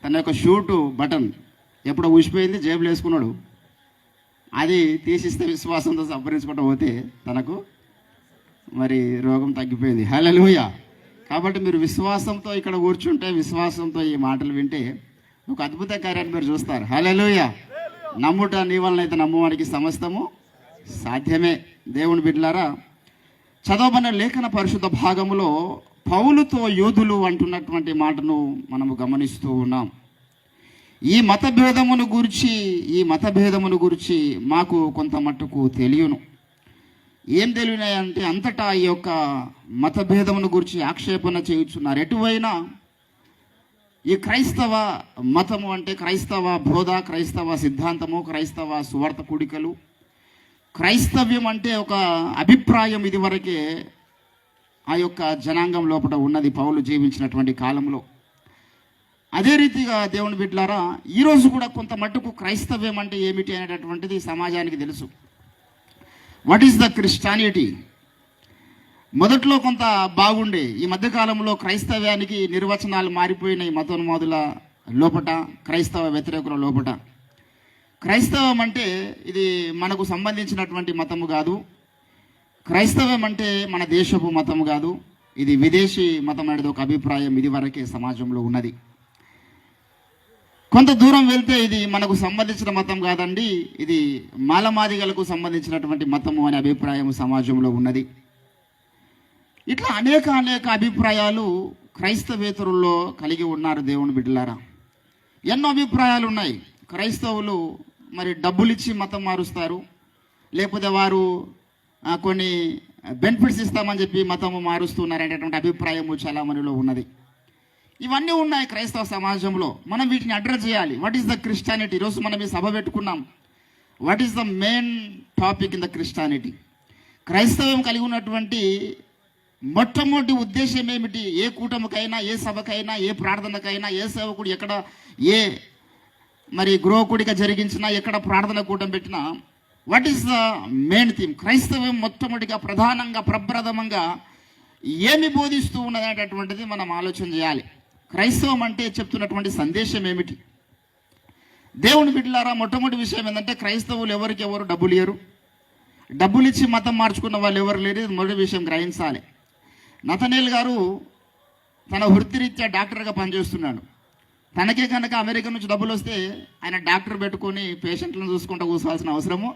తన యొక్క షూటు బటన్ ఎప్పుడో ఊసిపోయింది, జేబులు వేసుకున్నాడు. అది తీసిస్తే విశ్వాసంతో సపరించుకుంటూ పోతే తనకు మరి రోగం తగ్గిపోయింది. హల్లెలూయా. కాబట్టి మీరు విశ్వాసంతో ఇక్కడ కూర్చుంటే, విశ్వాసంతో ఈ మాటలు వింటే ఒక అద్భుత కార్యాన్ని మీరు చూస్తారు. హల్లెలూయా. నమ్ముట నీ వలన అయితే నమ్మువానికి సమస్తము సాధ్యమే. దేవుని బిడ్డలారా, చదవబడిన లేఖన పరిశుద్ధ భాగములో పౌలుతో యూదులు అంటున్నటువంటి మాటను మనము గమనిస్తూ ఉన్నాం. ఈ మతభేదమును గురించి మాకు కొంత మట్టుకు తెలియను. ఏం తెలియనాయంటే అంతటా ఈ యొక్క మతభేదమును గురించి ఆక్షేపణ చేయుచున్నారు. ఎటువైనా ఈ క్రైస్తవ మతము అంటే క్రైస్తవ బోధ, క్రైస్తవ సిద్ధాంతము, క్రైస్తవ సువార్త కూడికలు, క్రైస్తవ్యం అంటే ఒక అభిప్రాయం ఇదివరకే ఆ యొక్క జనాంగం లోపల ఉన్నది పౌలు జీవించినటువంటి కాలంలో. అదే రీతిగా దేవుని బిడ్డలారా, ఈరోజు కూడా కొంత మట్టుకు క్రైస్తవ్యం అంటే ఏమిటి అనేటటువంటిది సమాజానికి తెలుసు. What is the Christianity? మొదట్లో కొంత బాగుండే, ఈ మధ్యకాలంలో క్రైస్తవ్యానికి నిర్వచనాలు మారిపోయినాయి. మతోన్మాదుల లోపట, క్రైస్తవ వ్యతిరేకుల లోపట. క్రైస్తవం అంటే ఇది మనకు సంబంధించినటువంటి మతము కాదు. క్రైస్తవం అంటే మన దేశపు మతము కాదు, ఇది విదేశీ మతం అనేది ఒక అభిప్రాయం ఇదివరకే సమాజంలో ఉన్నది. కొంత దూరం వెళ్తే ఇది మనకు సంబంధించిన మతం కాదండి, ఇది మాలమాదిగలకు సంబంధించినటువంటి మతము అనే అభిప్రాయం సమాజంలో ఉన్నది. ఇట్లా అనేక అభిప్రాయాలు క్రైస్తవేతరుల్లో కలిగి ఉన్నారు. దేవుని బిడ్డలారా, ఎన్నో అభిప్రాయాలు ఉన్నాయి. క్రైస్తవులు మరి డబ్బులు ఇచ్చి మతం మారుస్తారు, లేకపోతే వారు కొన్ని బెనిఫిట్స్ ఇస్తామని చెప్పి మతము మారుస్తున్నారు అనేటువంటి అభిప్రాయము చాలా మనలో ఉన్నది. ఇవన్నీ ఉన్నాయి క్రైస్తవ సమాజంలో. మనం వీటిని అడ్రస్ చేయాలి. What is the Christianity? ఈరోజు మనం ఈ సభ పెట్టుకున్నాం. What is the main topic in the Christianity? క్రైస్తవం కలిగి ఉన్నటువంటి మొట్టమొదటి ఉద్దేశం ఏమిటి? ఏ కూటమికైనా, ఏ సభకైనా, ఏ ప్రార్థనకైనా, ఏ సేవకుడు ఎక్కడ ఏ మరి గృహకుడిగా జరిగించినా, ఎక్కడ ప్రార్థన కూటం పెట్టినా, what is the main theme? క్రైస్తవం మొట్టమొదటిగా ప్రధానంగా ప్రప్రథమంగా ఏమి బోధిస్తూ ఉన్నదనేటటువంటిది మనం ఆలోచన చేయాలి. క్రైస్తవం అంటే చెప్తున్నటువంటి సందేశం ఏమిటి? దేవుని బిడ్డలారా, మొట్టమొదటి విషయం ఏంటంటే క్రైస్తవులు ఎవరికి ఎవరు డబ్బులు ఇయ్యరు. డబ్బులు ఇచ్చి మతం మార్చుకున్న వాళ్ళు ఎవరు లేరు. ఇది మొదటి విషయం గ్రహించాలి. నతనేల్ గారు తన వృత్తిరీత్యా డాక్టర్గా పనిచేస్తున్నాడు. తనకే కనుక అమెరికా నుంచి డబ్బులు వస్తే ఆయన డాక్టర్ పెట్టుకొని పేషెంట్లను చూసుకుంటూ కూర్చోవాల్సిన అవసరము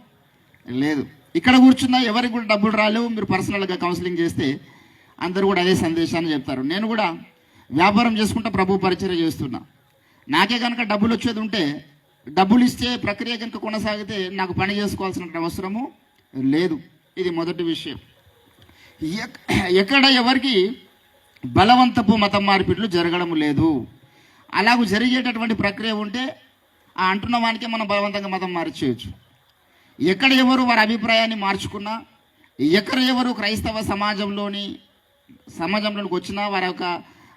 లేదు. ఇక్కడ కూర్చున్న ఎవరికి కూడా డబ్బులు రాలేవు, మీరు పర్సనల్గా కౌన్సిలింగ్ చేస్తే అందరూ కూడా అదే సందేశాన్ని చెప్తారు. నేను కూడా వ్యాపారం చేసుకుంటా ప్రభు పరిచర్య చేస్తున్నా. నాకే కనుక డబ్బులు వచ్చేది ఉంటే, డబ్బులు ఇస్తే ప్రక్రియ కనుక కొనసాగితే నాకు పని చేసుకోవాల్సిన అవసరము లేదు. ఇది మొదటి విషయం. ఎక్కడ ఎవరికి బలవంతపు మతం మార్పిట్లు జరగడం లేదు. అలాగూ జరిగేటటువంటి ప్రక్రియ ఉంటే ఆ అంటున్న వానికే మనం బలవంతంగా మతం మార్చేయచ్చు. ఎక్కడ ఎవరు వారి అభిప్రాయాన్ని మార్చుకున్నా, ఎక్కడ ఎవరు క్రైస్తవ సమాజంలోనికి వచ్చినా, వారి యొక్క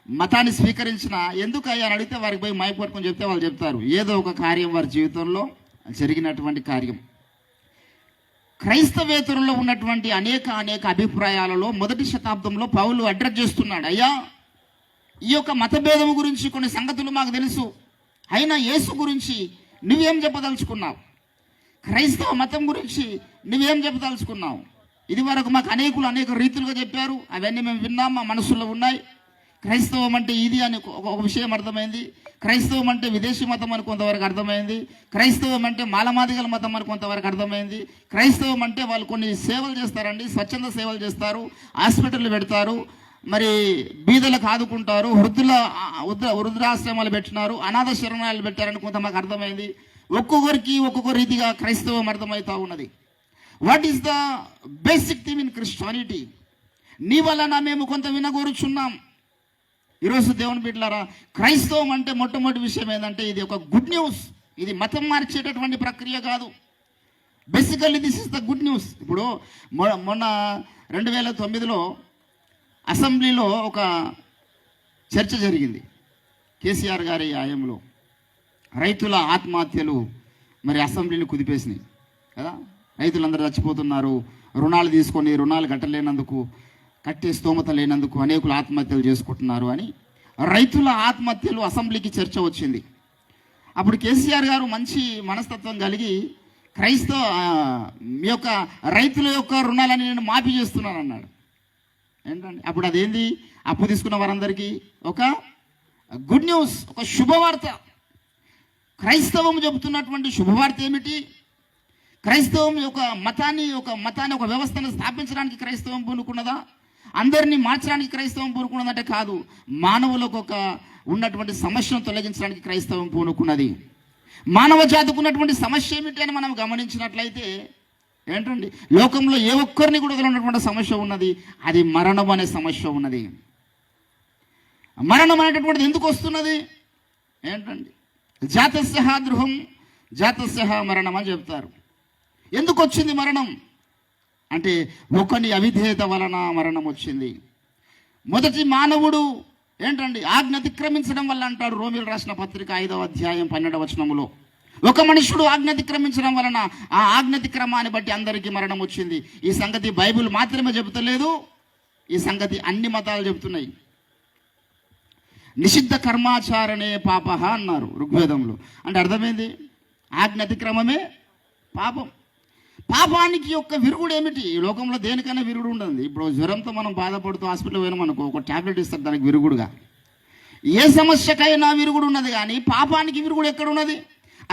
మతాన్ని స్వీకరించినా, ఎందుకు అయ్యా అని అడిగితే వారికి పోయి మైపూర్కొని చెప్తే వాళ్ళు చెప్తారు ఏదో ఒక కార్యం వారి జీవితంలో జరిగినటువంటి కార్యం. క్రైస్తవేతరుల్లో ఉన్నటువంటి అనేక అభిప్రాయాలలో మొదటి శతాబ్దంలో పౌలు అడ్రస్ చేస్తున్నాడు. అయ్యా, ఈ యొక్క మతభేదం గురించి కొన్ని సంగతులు మాకు తెలుసు, అయినా యేసు గురించి నువ్వేం చెప్పదలుచుకున్నావు? క్రైస్తవ మతం గురించి నువ్వేం చెప్పదలుచుకున్నావు? ఇది వరకు మాకు అనేక రీతులుగా చెప్పారు, అవన్నీ మేము విన్నాం, మా మనసులో ఉన్నాయి. క్రైస్తవం అంటే ఇది అని ఒక విషయం అర్థమైంది. క్రైస్తవం అంటే విదేశీ మతం అని కొంతవరకు అర్థమైంది. క్రైస్తవం అంటే మాలమాదిగల మతం అని కొంతవరకు అర్థమైంది. క్రైస్తవం అంటే వాళ్ళు కొన్ని సేవలు చేస్తారండి, స్వచ్ఛంద సేవలు చేస్తారు, హాస్పిటల్ పెడతారు, మరి బీదలకు ఆదుకుంటారు, వృద్ధాశ్రమాలు పెట్టినారు, అనాథ శరణాలు పెట్టారని కొంత మాకు అర్థమైంది. ఒక్కొక్కరికి ఒక్కొక్క రీతిగా క్రైస్తవం అర్థమవుతా ఉన్నది. What is the basic thing in Christianity? నీ వలన మేము కొంత వినగోరుచున్నాం. ఈరోజు దేవుని బిడ్డలారా, క్రైస్తవం అంటే మొట్టమొదటి విషయం ఏంటంటే ఇది ఒక గుడ్ న్యూస్. ఇది మతం మార్చేటటువంటి ప్రక్రియ కాదు. Basically this is the good news. ఇప్పుడు మొన్న 2009లో అసెంబ్లీలో ఒక చర్చ జరిగింది. కేసీఆర్ గారి హయాంలో రైతుల ఆత్మహత్యలు మరి అసెంబ్లీని కుదిపేసినాయి కదా. రైతులందరూ చచ్చిపోతున్నారు, రుణాలు తీసుకొని రుణాలు కట్టలేనందుకు, కట్టే స్తోమత లేనందుకు అనేకులు ఆత్మహత్యలు చేసుకుంటున్నారు అని రైతుల ఆత్మహత్యలు అసెంబ్లీకి చర్చ వచ్చింది. అప్పుడు కేసీఆర్ గారు మంచి మనస్తత్వం కలిగి మీ యొక్క రైతుల యొక్క రుణాలని నేను మాఫీ చేస్తున్నాను అన్నాడు. ఏంటండి అప్పుడు అదేంది? అప్పు తీసుకున్న వారందరికీ ఒక గుడ్ న్యూస్, ఒక శుభవార్త. క్రైస్తవం చెబుతున్నటువంటి శుభవార్త ఏమిటి? క్రైస్తవం ఒక మతాన్ని ఒక వ్యవస్థను స్థాపించడానికి క్రైస్తవం పూనుకున్నదా? అందరినీ మార్చడానికి క్రైస్తవం పూనుకున్నదంటే కాదు. మానవులకు ఉన్నటువంటి సమస్యను తొలగించడానికి క్రైస్తవం పూనుకున్నది. మానవ జాతికి ఉన్నటువంటి సమస్య ఏమిటి అని మనం గమనించినట్లయితే ఏంటండి, లోకంలో ఏ ఒక్కరిని కూడా ఉన్నటువంటి సమస్య ఉన్నది, అది మరణం అనే సమస్య ఉన్నది. మరణం అనేటటువంటిది ఎందుకు వస్తున్నది ఏంటండి? జాతస్య ద్రుహం జాతస్య మరణం అని చెప్తారు. ఎందుకు వచ్చింది మరణం అంటే ఒకని అవిధేయత వలన మరణం వచ్చింది. మొదటి మానవుడు ఏంటండి ఆజ్ఞ అతిక్రమించడం వల్ల అంటాడు రోమిలు రాసిన పత్రిక 5వ అధ్యాయం 12వ వచనములో. ఒక మనుషుడు ఆజ్ఞ అతిక్రమించడం వలన ఆ ఆజ్ఞ అతిక్రమాన్ని బట్టి అందరికీ మరణం వచ్చింది. ఈ సంగతి బైబిల్ మాత్రమే చెబుతలేదు, ఈ సంగతి అన్ని మతాలు చెబుతున్నాయి. నిషిద్ధ కర్మాచారణే పాపహ అన్నారు ఋగ్వేదంలో. అంటే అర్థమైంది, ఆజ్ఞ అతిక్రమమే పాపం. పాపానికి యొక్క విరుగుడు ఏమిటి? ఈ లోకంలో దేనికైనా విరుగుడు ఉండదు. ఇప్పుడు జ్వరంతో మనం బాధపడుతూ హాస్పిటల్ పోయినాం అనుకో, ఒక ట్యాబ్లెట్ ఇస్తారు దానికి విరుగుడుగా. ఏ సమస్యకైనా విరుగుడు ఉన్నది, కానీ పాపానికి విరుగుడు ఎక్కడున్నది?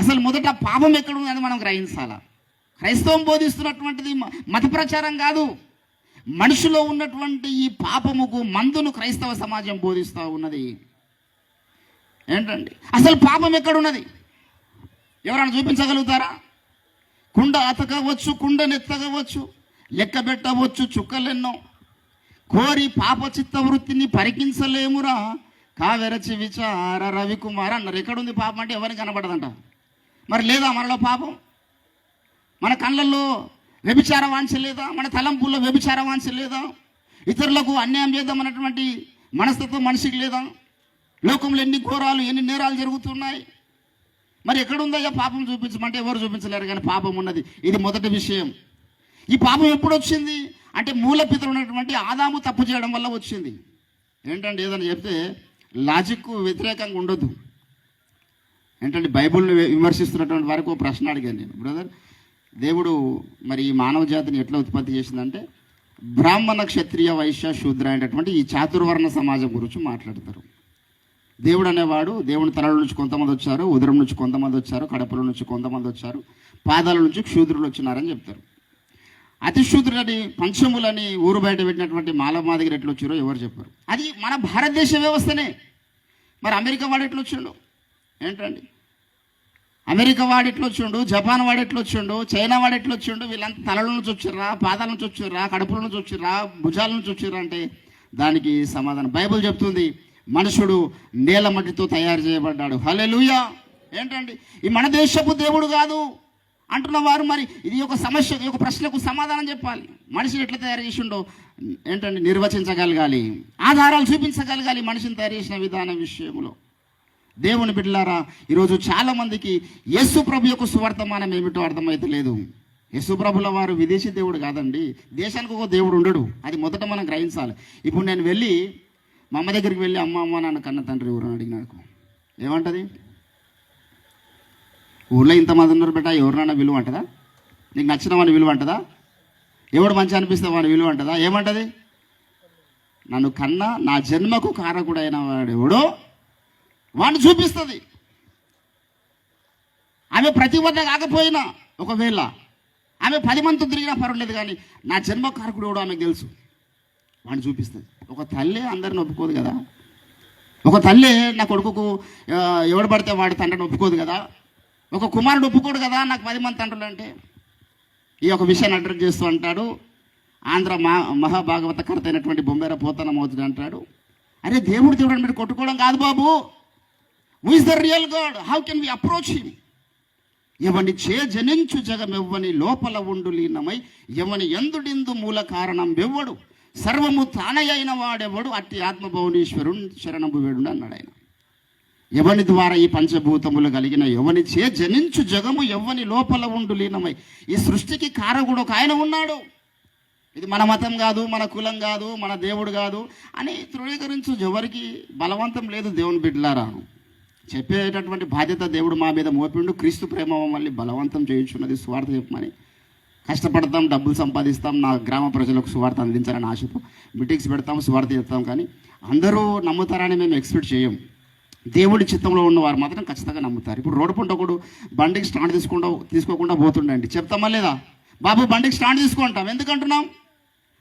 అసలు మొదట పాపం ఎక్కడున్నది మనం గ్రహించాలా. క్రైస్తవం బోధిస్తున్నటువంటిది మత ప్రచారం కాదు, మనిషిలో ఉన్నటువంటి ఈ పాపముకు మందును క్రైస్తవ సమాజం బోధిస్తూ ఉన్నది. ఏంటండి అసలు పాపం ఎక్కడున్నది? ఎవరైనా చూపించగలుగుతారా? కుండ అతకవచ్చు, కుండనెత్తగవచ్చు, లెక్క పెట్టవచ్చు, చుక్కలెన్నో. కోరి పాప చిత్త వృత్తిని పరికించలేమురా కావెరచి విచార రవికుమార్ అన్నారు. ఎక్కడుంది పాపం అంటే ఎవరికి కనబడదంట. మరి లేదా మనలో పాపం? మన కళ్ళల్లో వ్యభిచార వాంఛ లేదా? మన తలంపుల్లో వ్యభిచార వాంఛ లేదా? ఇతరులకు అన్యాయం చేద్దామన్నటువంటి మనస్తత్వం మనిషికి లేదా? లోకంలో ఎన్ని ఘోరాలు, ఎన్ని నేరాలు జరుగుతున్నాయి. మరి ఎక్కడుందయ్యా పాపం? చూపించమంటే ఎవరు చూపించలేరు, కానీ పాపం ఉన్నది. ఇది మొదటి విషయం. ఈ పాపం ఎప్పుడు వచ్చింది అంటే మూలపితలు ఉన్నటువంటి ఆదాము తప్పు చేయడం వల్ల వచ్చింది. ఏంటంటే ఏదైనా చెప్తే లాజిక్ వ్యతిరేకంగా ఉండొద్దు. ఏంటంటే బైబిల్ని విమర్శిస్తున్నటువంటి వారికి ఒక ప్రశ్న అడిగాను నేను. బ్రదర్, దేవుడు మరి ఈ మానవ జాతిని ఎట్లా ఉత్పత్తి చేసిందంటే బ్రాహ్మణ, క్షత్రియ, వైశ్య, శూద్ర అనేటటువంటి ఈ చాతుర్వర్ణ సమాజం గురించి మాట్లాడతారు. దేవుడు అనేవాడు దేవుని తలల నుంచి కొంతమంది వచ్చారు, ఉదరం నుంచి కొంతమంది వచ్చారు, కడపల నుంచి కొంతమంది వచ్చారు, పాదాల నుంచి క్షూద్రులు వచ్చినారని చెప్తారు. అతిశూద్రులని పంచములని ఊరు బయట పెట్టినటువంటి మాలమాదిగరు ఎట్లా వచ్చారో ఎవరు చెప్పారు. అది మన భారతదేశ వ్యవస్థనే. మరి అమెరికా వాడు ఎట్లా వచ్చిండు ఏంటండి? అమెరికా వాడు ఎట్లా వచ్చిండు, జపాన్ వాడు ఎట్లా వచ్చిండు, చైనా వాడు ఎట్లా వచ్చిండు? వీళ్ళంతా తలల నుంచి వచ్చిర్రా, పాదాల నుంచి వచ్చిర్రా, కడుపుల నుంచి వచ్చిర్రా, భుజాల నుంచి వచ్చిర్రా అంటే దానికి సమాధానం బైబిల్ చెప్తుంది. మనుషుడు నేల మట్టితో తయారు చేయబడ్డాడు. హల్లెలూయా. ఏంటండి ఈ మన దేశపు దేవుడు కాదు అంటున్న వారు మరి ఇది ఒక సమస్య, ఒక ప్రశ్నకు సమాధానం చెప్పాలి. మనిషిని ఎట్లా తయారు చేసిండో ఏంటంటే నిర్వచించగలగాలి, ఆధారాలు చూపించగలగాలి మనిషిని తయారు చేసిన విధానం విషయంలో. దేవుని బిడ్డలారా, ఈరోజు చాలామందికి యేసు ప్రభు యొక్క సువర్తమానం ఏమిటో అర్థమైతే లేదు. యేసు ప్రభుల వారు విదేశీ దేవుడు కాదండి. దేశానికి ఒక దేవుడు ఉండడు. అది మొదట మనం గ్రహించాలి. ఇప్పుడు నేను వెళ్ళి మా అమ్మ దగ్గరికి వెళ్ళి అమ్మ నాన్న కన్న తండ్రి ఎవరు అని అడిగినాడు ఏమంటది? ఊళ్ళో ఇంతమంది ఉన్నారు బిడ్డ, ఎవరినైనా విలువ అంటదా? నీకు నచ్చిన వాడిని విలువ అంటదా? ఎవడు మంచి అనిపిస్తే వాడిని విలువ అంటదా? ఏమంటది? నన్ను కన్నా నా జన్మకు కారకుడైన వాడు ఎవడో వాడిని చూపిస్తుంది. ఆమె ప్రతిబద్ధ కాకపోయినా ఒకవేళ ఆమె 10 మందితో తిరిగినా పర్వాలేదు, కానీ నా జన్మ కారకుడు ఎవడో ఆమెకు తెలుసు, వాడిని చూపిస్తుంది. ఒక తల్లి అందరిని ఒప్పుకోదు కదా. ఒక తల్లి నా కొడుకుకు ఎవడు పడితే వాడి తండ్రిని ఒప్పుకోదు కదా. ఒక కుమారుడు ఒప్పుకోడు కదా నాకు 10 మంది తండ్రులు అంటే. ఈ ఒక విషయాన్ని అడ్రస్ చేస్తూ అంటాడు, ఆంధ్ర మహాభాగవత కర్త అయినటువంటి బొంబేర పోతన మోతుడు అంటాడు, అరే దేవుడు మీరు కొట్టుకోవడం కాదు బాబు. Who is the real God? How can we approach him? ఎవని చే జనించు జగం ఎవ్వని లోపల ఉండు లీనమై ఎవని ఎందుడిందు మూల కారణం వెవ్వడు సర్వము తానే అయిన వాడెవడు అట్టి ఆత్మభౌనీశ్వరుడు శరణము వేడు అన్నాడు ఆయన. ఎవని ద్వారా ఈ పంచభూతములు కలిగిన ఎవని చే జనించు జగము ఎవ్వని లోపల ఉండు లీనమై, ఈ సృష్టికి కారకుడు ఒక ఆయన ఉన్నాడు. ఇది మన మతం కాదు, మన కులం కాదు, మన దేవుడు కాదు అని ధృవీకరించు ఎవరికి బలవంతం లేదు. దేవుని బిడ్డలారా, చెప్పేటటువంటి బాధ్యత దేవుడు మా మీద మోపిండు. క్రీస్తు ప్రేమ మమ్మల్ని బలవంతం చేయించున్నది సువార్త చెప్పమని. కష్టపడతాం, డబ్బులు సంపాదిస్తాం, నా గ్రామ ప్రజలకు సువార్త అందించాలని ఆశతో మీటింగ్స్ పెడతాం, సువార్త చెప్తాం, కానీ అందరూ నమ్ముతారని మేము ఎక్స్పెక్ట్ చేయం. దేవుడి చిత్తంలో ఉన్న వారు మాత్రం ఖచ్చితంగా నమ్ముతారు. ఇప్పుడు రోడ్డు పంట ఒకడు బండికి స్టాండ్ తీసుకోకుండా పోతుండండి, చెప్తామా లేదా? బాబు బండికి స్టాండ్ తీసుకుంటాం, ఎందుకంటున్నాం?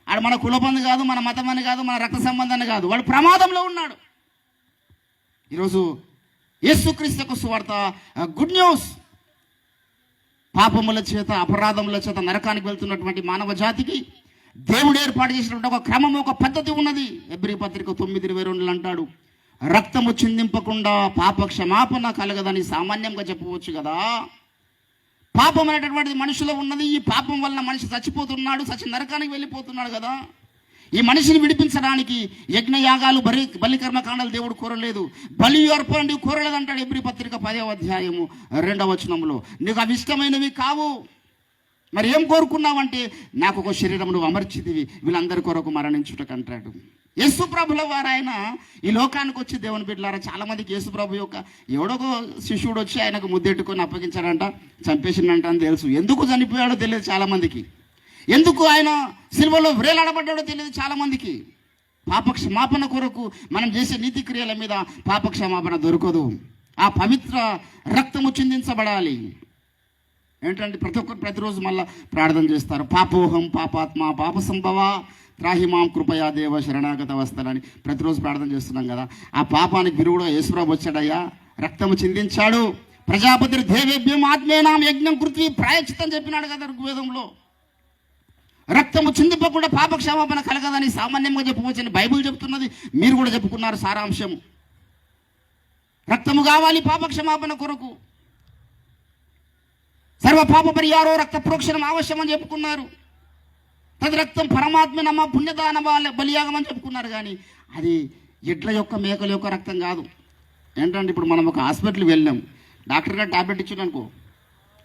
ఆడు మన కులబంధు కాదు, మన మతం అని కాదు, మన రక్త సంబంధాన్ని కాదు, వాడు ప్రమాదంలో ఉన్నాడు. ఈరోజు యేసుక్రీస్తు యొక్క సువార్త గుడ్ న్యూస్. పాపముల చేత అపరాధముల చేత నరకానికి వెళ్తున్నటువంటి మానవ జాతికి దేవుడు ఏర్పాటు చేసినటువంటి ఒక క్రమం, ఒక పద్ధతి ఉన్నది. హెబ్రీ పత్రిక 9:22 అంటాడు, రక్తము చిందింపకుండా పాప క్షమాపణ కలగదని సామాన్యంగా చెప్పవచ్చు కదా. పాపం అనేటటువంటిది మనిషిలో ఉన్నది. ఈ పాపం వలన మనిషి చచ్చిపోతున్నాడు, నరకానికి వెళ్ళిపోతున్నాడు కదా. ఈ మనిషిని విడిపించడానికి యజ్ఞయాగాలు బలి కర్మకాండాలు దేవుడు కోరలేదు, బలి అర్పణ కోరలేదు అంటాడు హెబ్రీ పత్రిక 10వ అధ్యాయము 2వ వచనంలో. నీకు అవి ఇష్టమైనవి కావు, మరి ఏం కోరుకున్నావంటే నాకు ఒక శరీరం నువ్వు అమర్చితివి వీళ్ళందరి కొరకు మరణించుటకంటాడు. యేసు ప్రభుల వారు ఆయన ఈ లోకానికి వచ్చి దేవుని బిడ్డలారా, చాలామందికి యేసు ప్రభు యొక్క ఎవడొక శిష్యుడు వచ్చి ఆయనకు ముద్దెట్టుకొని అప్పగించాడంట, చంపేసిండంట అని తెలుసు. ఎందుకు చనిపోయాడో తెలియదు చాలామందికి, ఎందుకు ఆయన సిలువలో వ్రేలాడబడ్డాడో తెలియదు చాలామందికి. పాపక్షమాపణ కొరకు మనం చేసే నీతి క్రియల మీద పాపక్షమాపణ దొరకదు. ఆ పవిత్ర రక్తము చిందించబడాలి. ఏంటంటే ప్రతి ఒక్కరు ప్రతిరోజు మళ్ళీ ప్రార్థన చేస్తారు, పాపోహం పాపాత్మ పాప సంభవ త్రాహిమాం కృపయా దేవ శరణాగత వస్తాడని ప్రతిరోజు ప్రార్థన చేస్తున్నాం కదా. ఆ పాపానికి విరుగుడుగా యేసుప్రభు వచ్చాడయ్యా, రక్తము చిందించాడు. ప్రజాపతి దేవేభ్యం ఆత్మేనాం యజ్ఞం కృతి ప్రాయశ్చిత్తం చెప్పినాడు కదా ఋగ్వేదంలో. రక్తము చిందింపకుండా పాప క్షమాపణ కలగదని సామాన్యంగా చెప్పవచ్చని బైబిల్ చెప్తున్నది, మీరు కూడా చెప్పుకున్నారు సారాంశము. రక్తము కావాలి పాప క్షమాపణ కొరకు. సర్వ పాప పరిహారో రక్త ప్రోక్షణం అవశ్యం అని చెప్పుకున్నారు. తది రక్తం పరమాత్మ నమ్మ పుణ్యదాన బలియాగమని చెప్పుకున్నారు. కానీ అది ఎడ్ల యొక్క మేకల యొక్క రక్తం కాదు. ఏంటంటే ఇప్పుడు మనం ఒక హాస్పిటల్కి వెళ్ళాం, డాక్టర్ గారు ట్యాబ్లెట్ ఇచ్చాడు అనుకో,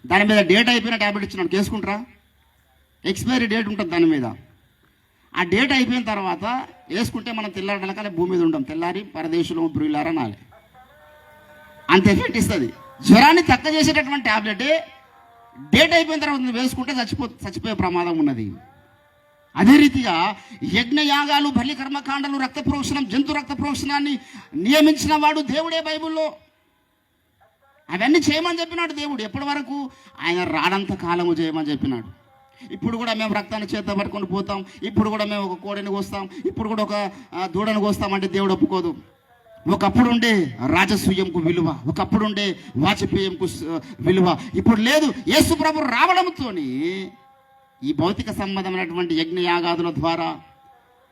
దాని మీద డేట్ అయిపోయిన ట్యాబ్లెట్ ఇచ్చినాడు, వేసుకుంటారా? ఎక్స్పైరీ డేట్ ఉంటుంది దాని మీద. ఆ డేట్ అయిపోయిన తర్వాత వేసుకుంటే మనం తెల్లారనకాలే భూమి మీద ఉంటాం, తెల్లారి పరదేశంలో బ్రూలారనాలి, అంత ఎఫెక్ట్ ఇస్తుంది. జ్వరాన్ని తక్కువ చేసేటటువంటి ట్యాబ్లెట్ డేట్ అయిపోయిన తర్వాత వేసుకుంటే చచ్చిపోయే ప్రమాదం ఉన్నది. అదే రీతిగా యజ్ఞయాగాలు బలి కర్మకాండలు రక్త ప్రోక్షణం జంతు రక్త ప్రోక్షణాన్ని నియమించిన వాడు దేవుడే బైబిల్లో. అవన్నీ చేయమని చెప్పినాడు దేవుడు. ఎప్పటి వరకు? ఆయన రానంత కాలము చేయమని చెప్పినాడు. ఇప్పుడు కూడా మేము రక్తాన్ని చేత పట్టుకొని పోతాం, ఇప్పుడు కూడా మేము ఒక కోడిని కోస్తాం, ఇప్పుడు కూడా ఒక దూడను కోస్తామంటే దేవుడు ఒప్పుకోదు. ఒకప్పుడు ఉండే రాజసూయంకు విలువ, ఒకప్పుడు ఉండే వాజపేయంకు విలువ ఇప్పుడు లేదు. యేసు ప్రభు రావడంతో ఈ భౌతిక సంబంధమైనటువంటి యజ్ఞయాగాదుల ద్వారా,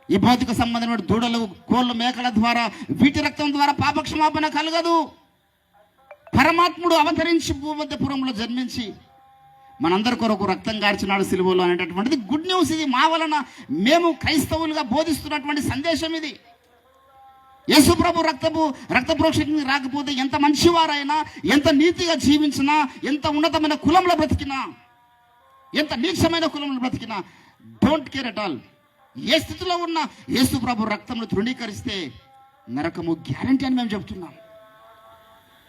ఈ భౌతిక సంబంధమైన దూడలు, కోళ్ళు, మేకల ద్వారా, వీటి రక్తం ద్వారా పాపక్షమాపణ కలగదు. పరమాత్ముడు అవతరించి భూమధ్యపురంలో జన్మించి మనందరి కొరకు రక్తం కార్చినాడు సిలువలో అనేటటువంటిది గుడ్ న్యూస్. ఇది మా వలన మేము క్రైస్తవులుగా బోధిస్తున్నటువంటి సందేశం ఇది. యేసు ప్రభు రక్త ప్రోక్షణకి రాకపోతే ఎంత మంచివారైనా, ఎంత నీతిగా జీవించినా, ఎంత ఉన్నతమైన కులంలో బ్రతికినా, ఎంత నీచమైన కులంలో బ్రతికినా, డోంట్ కేర్ అట్ ఆల్. ఏ స్థితిలో ఉన్న యేసు ప్రభు రక్తంను తృణీకరిస్తే నరకము గ్యారంటీ అని మేము చెప్తున్నాం.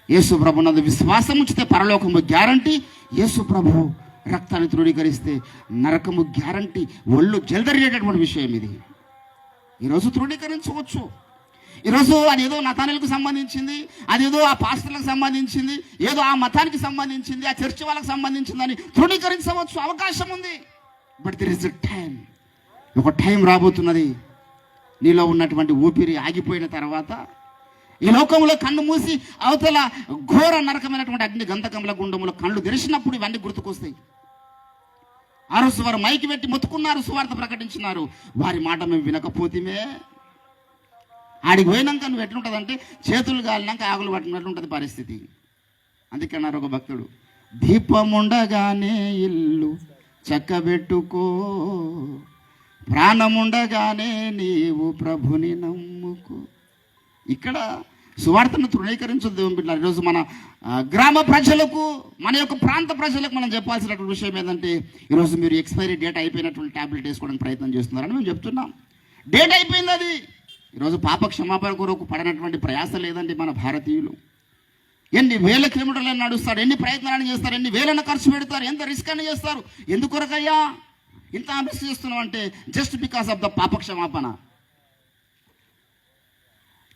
యేసు ప్రభు నందు విశ్వాసం ఉంచితే పరలోకము గ్యారంటీ. యేసు ప్రభు రక్తాన్ని తృణీకరిస్తే నరకము గ్యారంటీ. ఒళ్ళు జల్దరిగేటటువంటి విషయం ఇది. ఈరోజు తృణీకరించవచ్చు. ఈరోజు అదేదో నతానేలకు సంబంధించింది, అదేదో ఆ పాస్టర్లకు సంబంధించింది, ఏదో ఆ మతానికి సంబంధించింది, ఆ చర్చి వాళ్ళకి సంబంధించిందని తృణీకరించవచ్చు, అవకాశం ఉంది. But there is a time. ఒక టైం రాబోతున్నది. నీలో ఉన్నటువంటి ఊపిరి ఆగిపోయిన తర్వాత ఈ లోకంలో కన్ను మూసి అవతల ఘోర నరకమైనటువంటి అగ్ని గంధకముల గుండముల కళ్ళు తెరిచినప్పుడు ఇవన్నీ గుర్తుకొస్తాయి. ఆ రోజు వారు మైకి పెట్టి మొత్తుకున్నారు, సువార్త ప్రకటించినారు. వారి మాట మేము వినకపోతేమే. ఆడికి పోయినాక నువ్వు ఎట్లుంటుందంటే చేతులు కాలినాక ఆకులు పట్టినట్లుంటుంది పరిస్థితి. అందుకే అన్నారు ఒక భక్తుడు, దీపముండగానే ఇల్లు చక్కబెట్టుకో, ప్రాణముండగానే నీవు ప్రభుని నమ్ముకో. ఇక్కడ సువార్తను తృణీకరించొద్దు దేవుని బిడ్డలారా. ఈరోజు మన గ్రామ ప్రజలకు, మన యొక్క ప్రాంత ప్రజలకు మనం చెప్పాల్సినటువంటి విషయం ఏంటంటే, ఈరోజు మీరు ఎక్స్పైరీ డేట్ అయిపోయినటువంటి ట్యాబ్లెట్ వేసుకోవడానికి ప్రయత్నం చేస్తున్నారని మేము చెప్తున్నాం. డేట్ అయిపోయింది అది. ఈరోజు పాప క్షమాపణ కొరకు పడినటువంటి ప్రయాస లేదండి మన భారతీయులు. ఎన్ని వేల కిలోమీటర్లు నడుస్తారు, ఎన్ని ప్రయత్నాలను చేస్తారు, ఎన్ని వేలను ఖర్చు పెడతారు, ఎంత రిస్క్ అని చేస్తారు. ఎందుకొరకయ్యా ఇంత రిస్క్ చేస్తున్నాం అంటే జస్ట్ బికాస్ ఆఫ్ ద పాప క్షమాపణ.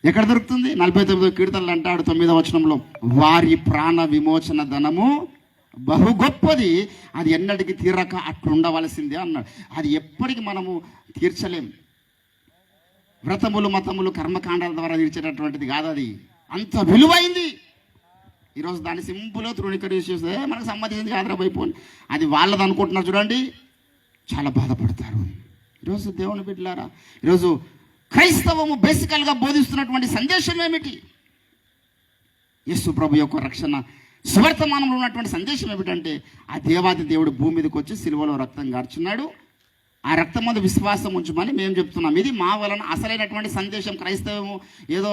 ఎక్కడ దొరుకుతుంది? 49 కీర్తనలు అంటాడు 9వ వచనంలో, వారి ప్రాణ విమోచన ధనము బహు గొప్పది, అది ఎన్నటికి తీరక అట్లుండవలసిందే అన్నాడు. అది ఎప్పటికి మనము తీర్చలేం. వ్రతములు, మతములు, కర్మకాండాల ద్వారా తీర్చేటటువంటిది కాదు. అది అంత విలువైంది. ఈరోజు దాన్ని సింపుల్గా తృణీకరిస్తే మనకు సంబంధించింది కాదురా అయిపోయి అది వాళ్ళది అనుకుంటున్నారు. చూడండి, చాలా బాధపడతారు. ఈరోజు దేవుని బిడ్డలారా, ఈరోజు క్రైస్తవము బేసికల్గా బోధిస్తున్నటువంటి సందేశం ఏమిటి? యేసు ప్రభు యొక్క రక్షణ సువర్తమానంలో ఉన్నటువంటి సందేశం ఏమిటంటే, ఆ దేవాది దేవుడు భూమి మీదకి వచ్చి సిలువలో రక్తం గార్చున్నాడు. ఆ రక్తం మీద విశ్వాసం ఉంచమని మేము చెప్తున్నాం. ఇది మా వలన అసలైనటువంటి సందేశం. క్రైస్తవము ఏదో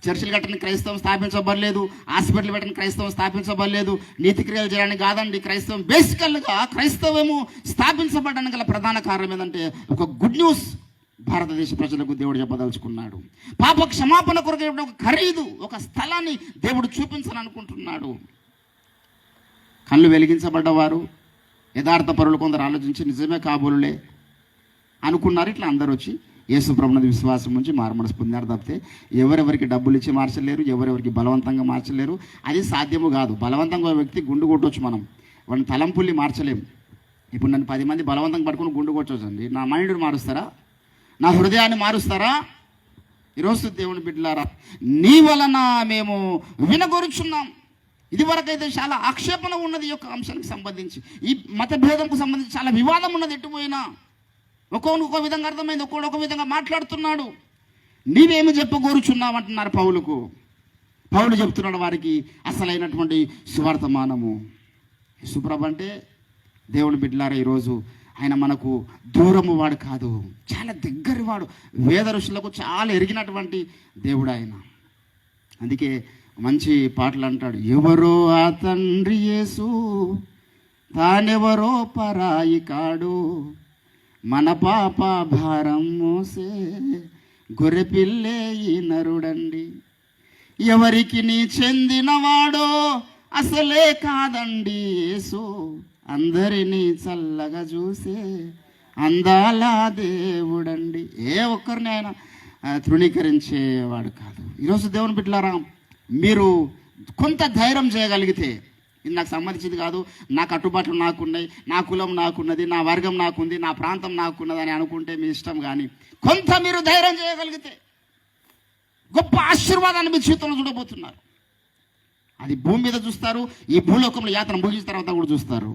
చర్చిలు కట్టని క్రైస్తవం స్థాపించబడలేదు, హాస్పిటల్ పెట్టని క్రైస్తవం స్థాపించబడలేదు, నీతి క్రియలు చేయడానికి కాదండి. క్రైస్తవం బేసికల్గా క్రైస్తవము స్థాపించబడడానికి గల ప్రధాన కారణం ఏంటంటే, ఒక గుడ్ న్యూస్ భారతదేశ ప్రజలకు దేవుడు చెప్పదలుచుకున్నాడు. పాప క్షమాపణ కొరకు ఒక ఖరీదు, ఒక స్థలాన్ని దేవుడు చూపించాలనుకుంటున్నాడు. కళ్ళు వెలిగించబడ్డవారు, యథార్థ పరులు కొందరు ఆలోచించి నిజమే కాబోలులే అనుకున్నారు. ఇట్లా అందరూ వచ్చి యేసు ప్రభువుని విశ్వాసం నుంచి మారుమనసు పొందారు తప్పితే ఎవరెవరికి డబ్బులు ఇచ్చి మార్చలేరు, ఎవరెవరికి బలవంతంగా మార్చలేరు. అది సాధ్యము కాదు. బలవంతంగా వ్యక్తి గుండు కొట్టవచ్చు, మనం వాడిని తలంపుల్ని మార్చలేము. ఇప్పుడు నన్ను 10 మంది బలవంతంగా పట్టుకుని గుండు కొట్టవచ్చు అండి. నా మైండ్ని మారుస్తారా? నా హృదయాన్ని మారుస్తారా? ఈరోజు దేవుని బిడ్డలారా, నీ వలన మేము వినగోరుచున్నాం. ఇదివరకైతే చాలా ఆక్షేపణ ఉన్నది ఈ యొక్క అంశానికి సంబంధించి, ఈ మత భేదంకు సంబంధించి చాలా వివాదం ఉన్నది. ఎట్టుపోయినా ఒక్కొక్క విధంగా అర్థమైంది, ఒక్కొక్క విధంగా మాట్లాడుతున్నాడు. నీవేమి చెప్పగోరుచున్నావు అంటున్నారు పౌలుకు. పౌలు చెప్తున్నాడు వారికి అసలైనటువంటి సువార్తమానము. యేసుప్రభు అంటే దేవుని బిడ్డలారా, ఈరోజు ఆయన మనకు దూరము వాడు కాదు, చాలా దగ్గరి వాడు. వేద ఋషులకు చాలా ఎరిగినటువంటి దేవుడు ఆయన. అందుకే మంచి పాటలు అంటాడు, ఎవరో ఆ తండ్రి యేసు, తానెవరో పరాయి కాడు, మన పాప భారం మోసే గొర్రెపిల్లే ఈ నరుడండి, ఎవరికి నీ చెందినవాడో అసలే కాదండి యేసు, అందరినీ చల్లగా చూసే అందాల దేవుడండి. ఏ ఒక్కరిని ఆయన తృణీకరించేవాడు కాదు. ఈరోజు దేవుని బిడ్డలారా, మీరు కొంత ధైర్యం చేయగలిగితే, ఇది నాకు సంబంధించింది కాదు, నా కట్టుబాట్లు నాకున్నాయి, నా కులం నాకున్నది, నా వర్గం నాకుంది, నా ప్రాంతం నాకున్నది అని అనుకుంటే మీ ఇష్టం. కానీ కొంత మీరు ధైర్యం చేయగలిగితే గొప్ప ఆశీర్వాదాన్ని మీ జీవితంలో చూడబోతున్నారు. అది భూమి మీద చూస్తారు, ఈ భూలోకంలో యాత్ర ముగించిన తర్వాత కూడా చూస్తారు.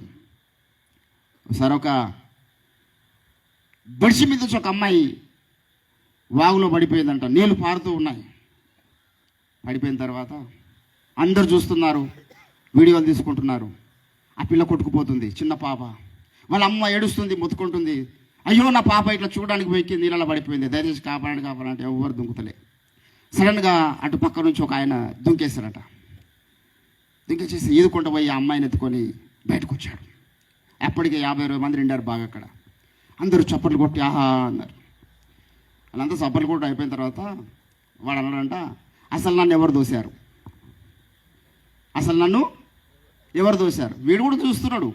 ఒకసారి ఒక బెడ్షి మీద వచ్చి ఒక అమ్మాయి వాగులో పడిపోయిందంట. నీళ్ళు పారుతూ ఉన్నాయి. పడిపోయిన తర్వాత అందరు చూస్తున్నారు, వీడియోలు తీసుకుంటున్నారు. ఆ పిల్ల కొట్టుకుపోతుంది, చిన్న పాప. వాళ్ళ అమ్మ ఏడుస్తుంది, మొత్తుకుంటుంది, అయ్యో నా పాప ఇట్లా చూడడానికి పోయి నీళ్ళలో పడిపోయింది, దయచేసి కాపాడంటే ఎవరు దుంకుతలే. సడన్గా అటు పక్క నుంచి ఒక ఆయన దుంకేశారట. దుంకేసేసి ఈదుకుంటూ పోయి ఆ అమ్మాయిని ఎత్తుకొని బయటకు వచ్చాడు. అప్పటికే 50-60 మంది నిండారు బాగా అక్కడ. అందరూ చప్పట్లు కొట్టి ఆహా అన్నారు. వాళ్ళంతా చప్పట్లు కొట్టి అయిపోయిన తర్వాత వాడు అన్నాడంట, అసలు నన్ను ఎవరు దోశారు, అసలు నన్ను ఎవరు దోశారు. వీడు కూడా చూస్తున్నాడు,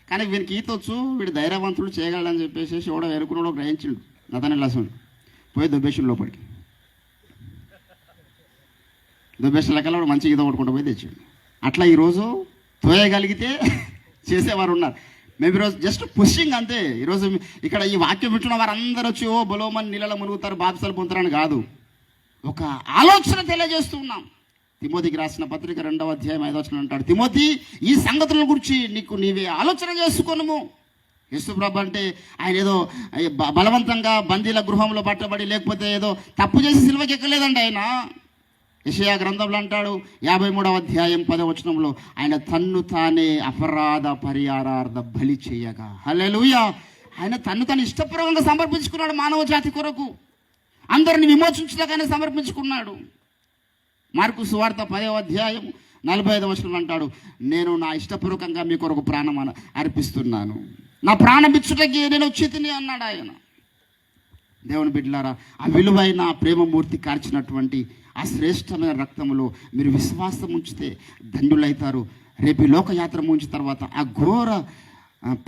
కానీ వీనికి ఈతొచ్చు, వీడు ధైర్యవంతుడు, చేయగలడని చెప్పేసి ఎవడో ఎరుకున్నాడో గ్రహించిండు. నతనెల్లాసుడు పోయి దొబ్బేసిన లోపలికి. దొబ్బేసిన లెక్కలో మంచి ఈత కొట్టుకుంటూ పోయి తెచ్చాడు. అట్లా ఈరోజు తోయగలిగితే చేసేవారు ఉన్నారు. మేము ఈరోజు జస్ట్ పుషింగ్ అంతే. ఈరోజు ఇక్కడ ఈ వాక్యం వింటున్న వారందరూ వచ్చి ఓ బలోమని నీళ్ళలో మునుగుతారు, బాప్సాలు పొందుతారని కాదు, ఒక ఆలోచన తెలియజేస్తూ ఉన్నాం. తిమోతికి రాసిన పత్రిక 2వ అధ్యాయం 5వ వచనం అంటాడు, తిమోతి ఈ సంగతుల గురించి నీవే ఆలోచన చేసుకొనుము. యేసుప్రభు అంటే ఆయన ఏదో బలవంతంగా బందీల గృహంలో పట్టబడి లేకపోతే ఏదో తప్పు చేసి సిలువకి ఎక్కలేదండి. ఆయన యెషయా గ్రంథంలో అంటాడు 53వ అధ్యాయం 10వ వచనంలో, ఆయన తన్ను తానే అపరాధ పరిహారార్థ బలి చేయగా. హల్లెలూయా. ఆయన తను ఇష్టపూర్వకంగా సమర్పించుకున్నాడు మానవ జాతి కొరకు, అందరిని విమోచించడానికైనా సమర్పించుకున్నాడు. మార్కు సువార్త 10వ అధ్యాయం 45వ వచనం అంటాడు, నేను నా ఇష్టపూర్వకంగా మీ కొరకు ప్రాణం అర్పిస్తున్నాను, నా ప్రాణం ఇచ్చుటకి నేను వచ్చితిని అన్నాడు ఆయన. దేవుని బిడ్డలారా, ఆ విలువైన ప్రేమమూర్తి కార్చినటువంటి ఆ శ్రేష్టమైన రక్తములో మీరు విశ్వాసం ఉంచితే ధన్యులైతారు. రేపు లోకయాత్ర ముగించిన తర్వాత ఆ ఘోర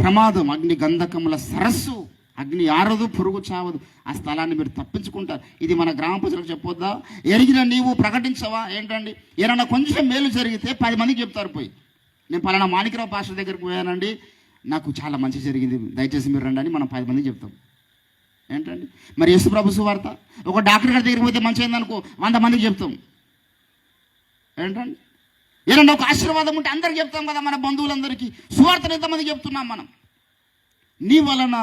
ప్రమాదం, అగ్ని గంధకముల సరస్సు, అగ్ని ఆరదు, పురుగు చావదు, ఆ స్థలాన్ని మీరు తప్పించుకుంటారు. ఇది మన గ్రామ ప్రజలకు చెప్పొద్దా? ఎరిగిన నీవు ప్రకటించవా? ఏంటండి, ఏమన్నా కొంచెం మేలు జరిగితే 10 మందికి చెప్తారు. పోయి నేను పలానా మాణిక్యరావు పాస్టర్ దగ్గరికి పోయానండి, నాకు చాలా మంచి జరిగింది, దయచేసి మీరు రండి అని మనం 10 మందికి చెప్తాం. ఏంటండి మరి యేసుప్రభు సువార్త, ఒక డాక్టర్ గారి దగ్గరికి పోతే మంచి అయిందనుకో 100 మందికి చెప్తాం. ఏంటండి ఏదన్నా ఒక ఆశీర్వాదం ఉంటే అందరికి చెప్తాం కదా, మన బంధువులందరికీ. సువార్తను ఎంతమందికి చెప్తున్నాం మనం? నీ వలన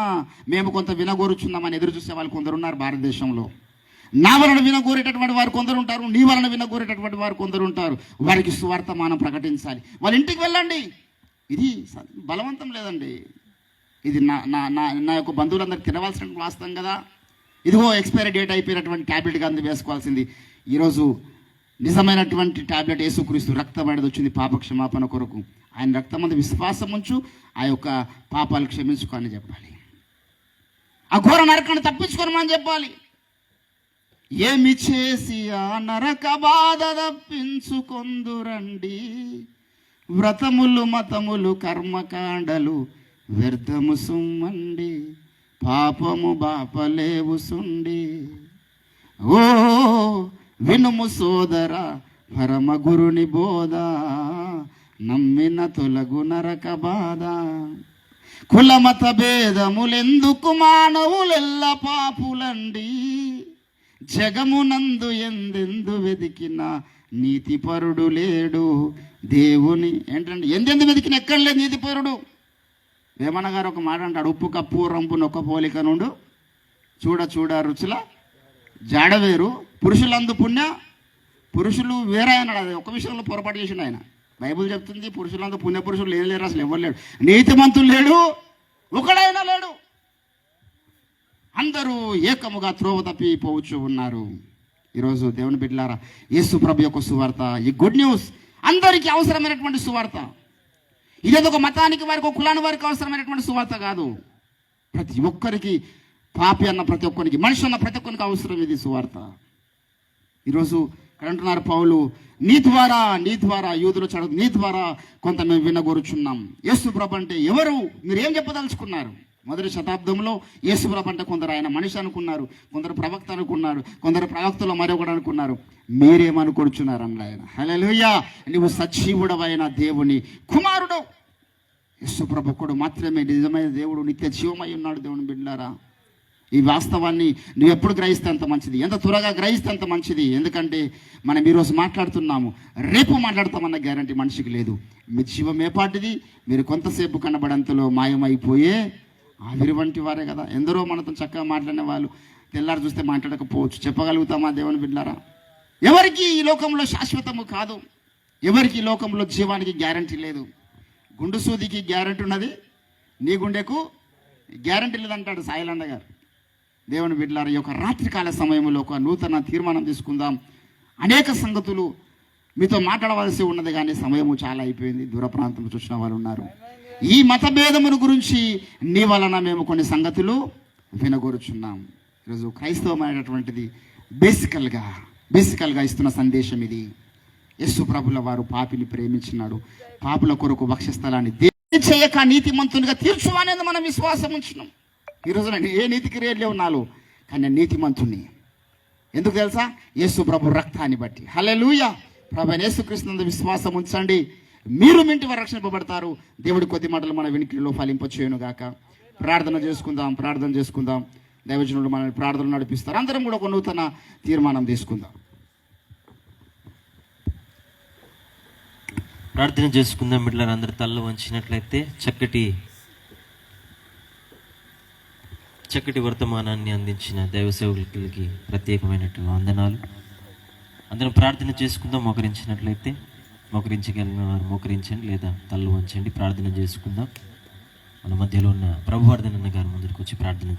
మేము కొంత వినగోరుచున్నామని ఎదురు చూసే వాళ్ళు కొందరు ఉన్నారు భారతదేశంలో. నా వలన వినగోరేటటువంటి వారు కొందరు ఉంటారు, నీ వలన వినగోరేటటువంటి వారు కొందరు ఉంటారు. వారికి సువార్త మనం ప్రకటించాలి. వాళ్ళ ఇంటికి వెళ్ళండి. ఇది బలవంతం లేదండి, ఇది నా యొక్క బంధువులందరికీ తినవలసిన వాస్తవం కదా. ఇదిగో ఎక్స్పైరీ డేట్ అయిపోయినటువంటి ట్యాబ్లెట్ కాదు వేసుకోవాల్సింది. ఈరోజు నిజమైనటువంటి ట్యాబ్లెట్ యేసుక్రీస్తు రక్తం అనేది వచ్చింది పాప క్షమాపణ కొరకు. ఆయన రక్తం అందు విశ్వాసం ఉంచు, ఆ యొక్క పాపాలు క్షమించుకో అని చెప్పాలి. ఆ ఘోర నరకాన్ని తప్పించుకోనమని చెప్పాలి. ఏమి చేసి ఆ నరక బాధ తప్పించుకొందురండి, వ్రతములు మతములు కర్మకాండలు వ్యర్థము సుమ్మండి, పాపము బాపలేవు సుండి. ఓ వినుము సోదర పరమ గురుని బోధ, నమ్మిన తొలగు నరక బాధ. కులమత భేదములెందుకు మానవులెల్ల పాపులండి, జగమునందు ఎందెందు వెతికిన నీతిపరుడు లేడు దేవుని. ఏంటంటే ఎందెందు వెతికిన ఎక్కడ లేదు నీతిపరుడు. వేమన గారు ఒక మాట అంటాడు, ఉప్పు కప్పు రంపు నొక్క పోలిక నుండు చూడ చూడ రుచుల జాడవేరు, పురుషులందు పుణ్య పురుషులు వేరే అన్నాడు. అది ఒక విషయంలో పొరపాటు చేసిండు ఆయన. బైబుల్ చెప్తుంది పురుషులందు పుణ్య పురుషులు లేరు, అసలు ఎవరు లేడు, నీతిమంతులు లేడు, ఒకడైనా లేడు. అందరూ ఏకముగా త్రోవ తప్పిపోవచ్చు ఉన్నారు. ఈరోజు దేవుని బిడ్డలారా, యేసు ప్రభు యొక్క సువార్త, ఈ గుడ్ న్యూస్ అందరికీ అవసరమైనటువంటి సువార్త. ఇదేదో ఒక మతానికి వారికి, ఒక కులానికి వారికి అవసరమైనటువంటి సువార్త కాదు. ప్రతి ఒక్కరికి, పాపి అన్న ప్రతి ఒక్కరికి, మనిషి అన్న ప్రతి ఒక్కరికి అవసరం ఇది సువార్త. ఈరోజు ఇక్కడ అంటున్నారు పౌలు, నీ ద్వారా యూదులు చదువు, నీ ద్వారా కొంత మేము వినగోరుచున్నాం. యేసు ప్రభు అంటే ఎవరు, మీరు ఏం చెప్పదలుచుకున్నారు? మొదటి శతాబ్దంలో యేసుప్రభు అంటే కొందరు ఆయన మనిషి అనుకున్నారు, కొందరు ప్రవక్త అనుకున్నారు, కొందరు ప్రవక్తలో మరొకడు అనుకున్నారు. మీరేమనుకొడుచున్నారు అన్న ఆయన. హల్లెలూయా. నువ్వు సజీవుడవైన దేవుని కుమారుడు. యేసుప్రభు ఒక్కడు మాత్రమే నిజమైన దేవుడు, నిత్య జీవమై ఉన్నాడు. దేవుని బిడ్డలారా, ఈ వాస్తవాన్ని నువ్వు ఎప్పుడు గ్రహిస్తే అంత మంచిది, ఎంత త్వరగా గ్రహిస్తే అంత మంచిది. ఎందుకంటే మనం ఈరోజు మాట్లాడుతున్నాము, రేపు మాట్లాడతామన్న గ్యారంటీ మనిషికి లేదు. మీ జీవం ఏపాటిది, మీరు కొంతసేపు కనబడంతలో మాయమైపోయే ఆవిరి వంటి వారే కదా. ఎందరో మనతో చక్కగా మాట్లాడిన వాళ్ళు తెల్లారు చూస్తే మాట్లాడకపోవచ్చు. చెప్పగలుగుతామా దేవుని బిడ్డలారా? ఎవరికి ఈ లోకంలో శాశ్వతము కాదు, ఎవరికి ఈ లోకంలో జీవానికి గ్యారంటీ లేదు. గుండు సూదికి గ్యారంటీ ఉన్నది, నీ గుండెకు గ్యారంటీ లేదంటాడు సాయిలండ గారు. దేవుని బిడ్డలారా, ఈ యొక్క రాత్రికాల సమయంలో ఒక నూతన తీర్మానం తీసుకుందాం. అనేక సంగతులు మీతో మాట్లాడవలసి ఉన్నది, కానీ సమయము చాలా అయిపోయింది. దూర ప్రాంతం చూసిన వాళ్ళు ఉన్నారు. ఈ మతభేదముల గురించి నీ వలన మేము కొన్ని సంగతులు వినగోరుచున్నాం. ఈరోజు క్రైస్తవమైనటువంటిది బేసికల్గా ఇస్తున్న సందేశం ఇది. యేసు ప్రభుల వారు పాపిని ప్రేమించినాడు, పాపుల కొరకు వక్షస్థలాన్ని చేయక నీతిమంతునిగా తీర్చు అనేది మనం విశ్వాసం ఉంచినాం. ఈరోజు నేను ఏ నీతికి రేట్లేవు నాలో, కానీ నేను నీతిమంతుని. ఎందుకు తెలుసా? యేసు ప్రభు రక్తాన్ని బట్టి. హల్లెలూయా. ప్రభు యేసుక్రీస్తు విశ్వాసం ఉంచండి, మీరు మీ ఇంటి వారు రక్షింపబడతారు. దేవుడి కొద్ది మాటలు మన వినికిడిలో ఫలింపచేయును గాక. ప్రార్థన చేసుకుందాం. దైవజనుడు మనల్ని ప్రార్థనలు నడిపిస్తారు. అందరం కూడా ఒక నూతన తీర్మానం తీసుకుందాం. ప్రార్థన చేసుకుందాం. బిడ్డలారా, అందరి తలలో వంచినట్లయితే చక్కటి వర్తమానాన్ని అందించిన దైవ సేవకులకి ప్రత్యేకమైనటువంటి వందనాలు. అందరం ప్రార్థన చేసుకుందాం. మోకరించినట్లయితే మోకరించగలిగిన వారు మోకరించండి, లేదా తల్లు వంచండి. ప్రార్థన చేసుకుందాం. మన మధ్యలో ఉన్న ప్రభువర్ధన్ అన్న గారు ముందుకు వచ్చి ప్రార్థన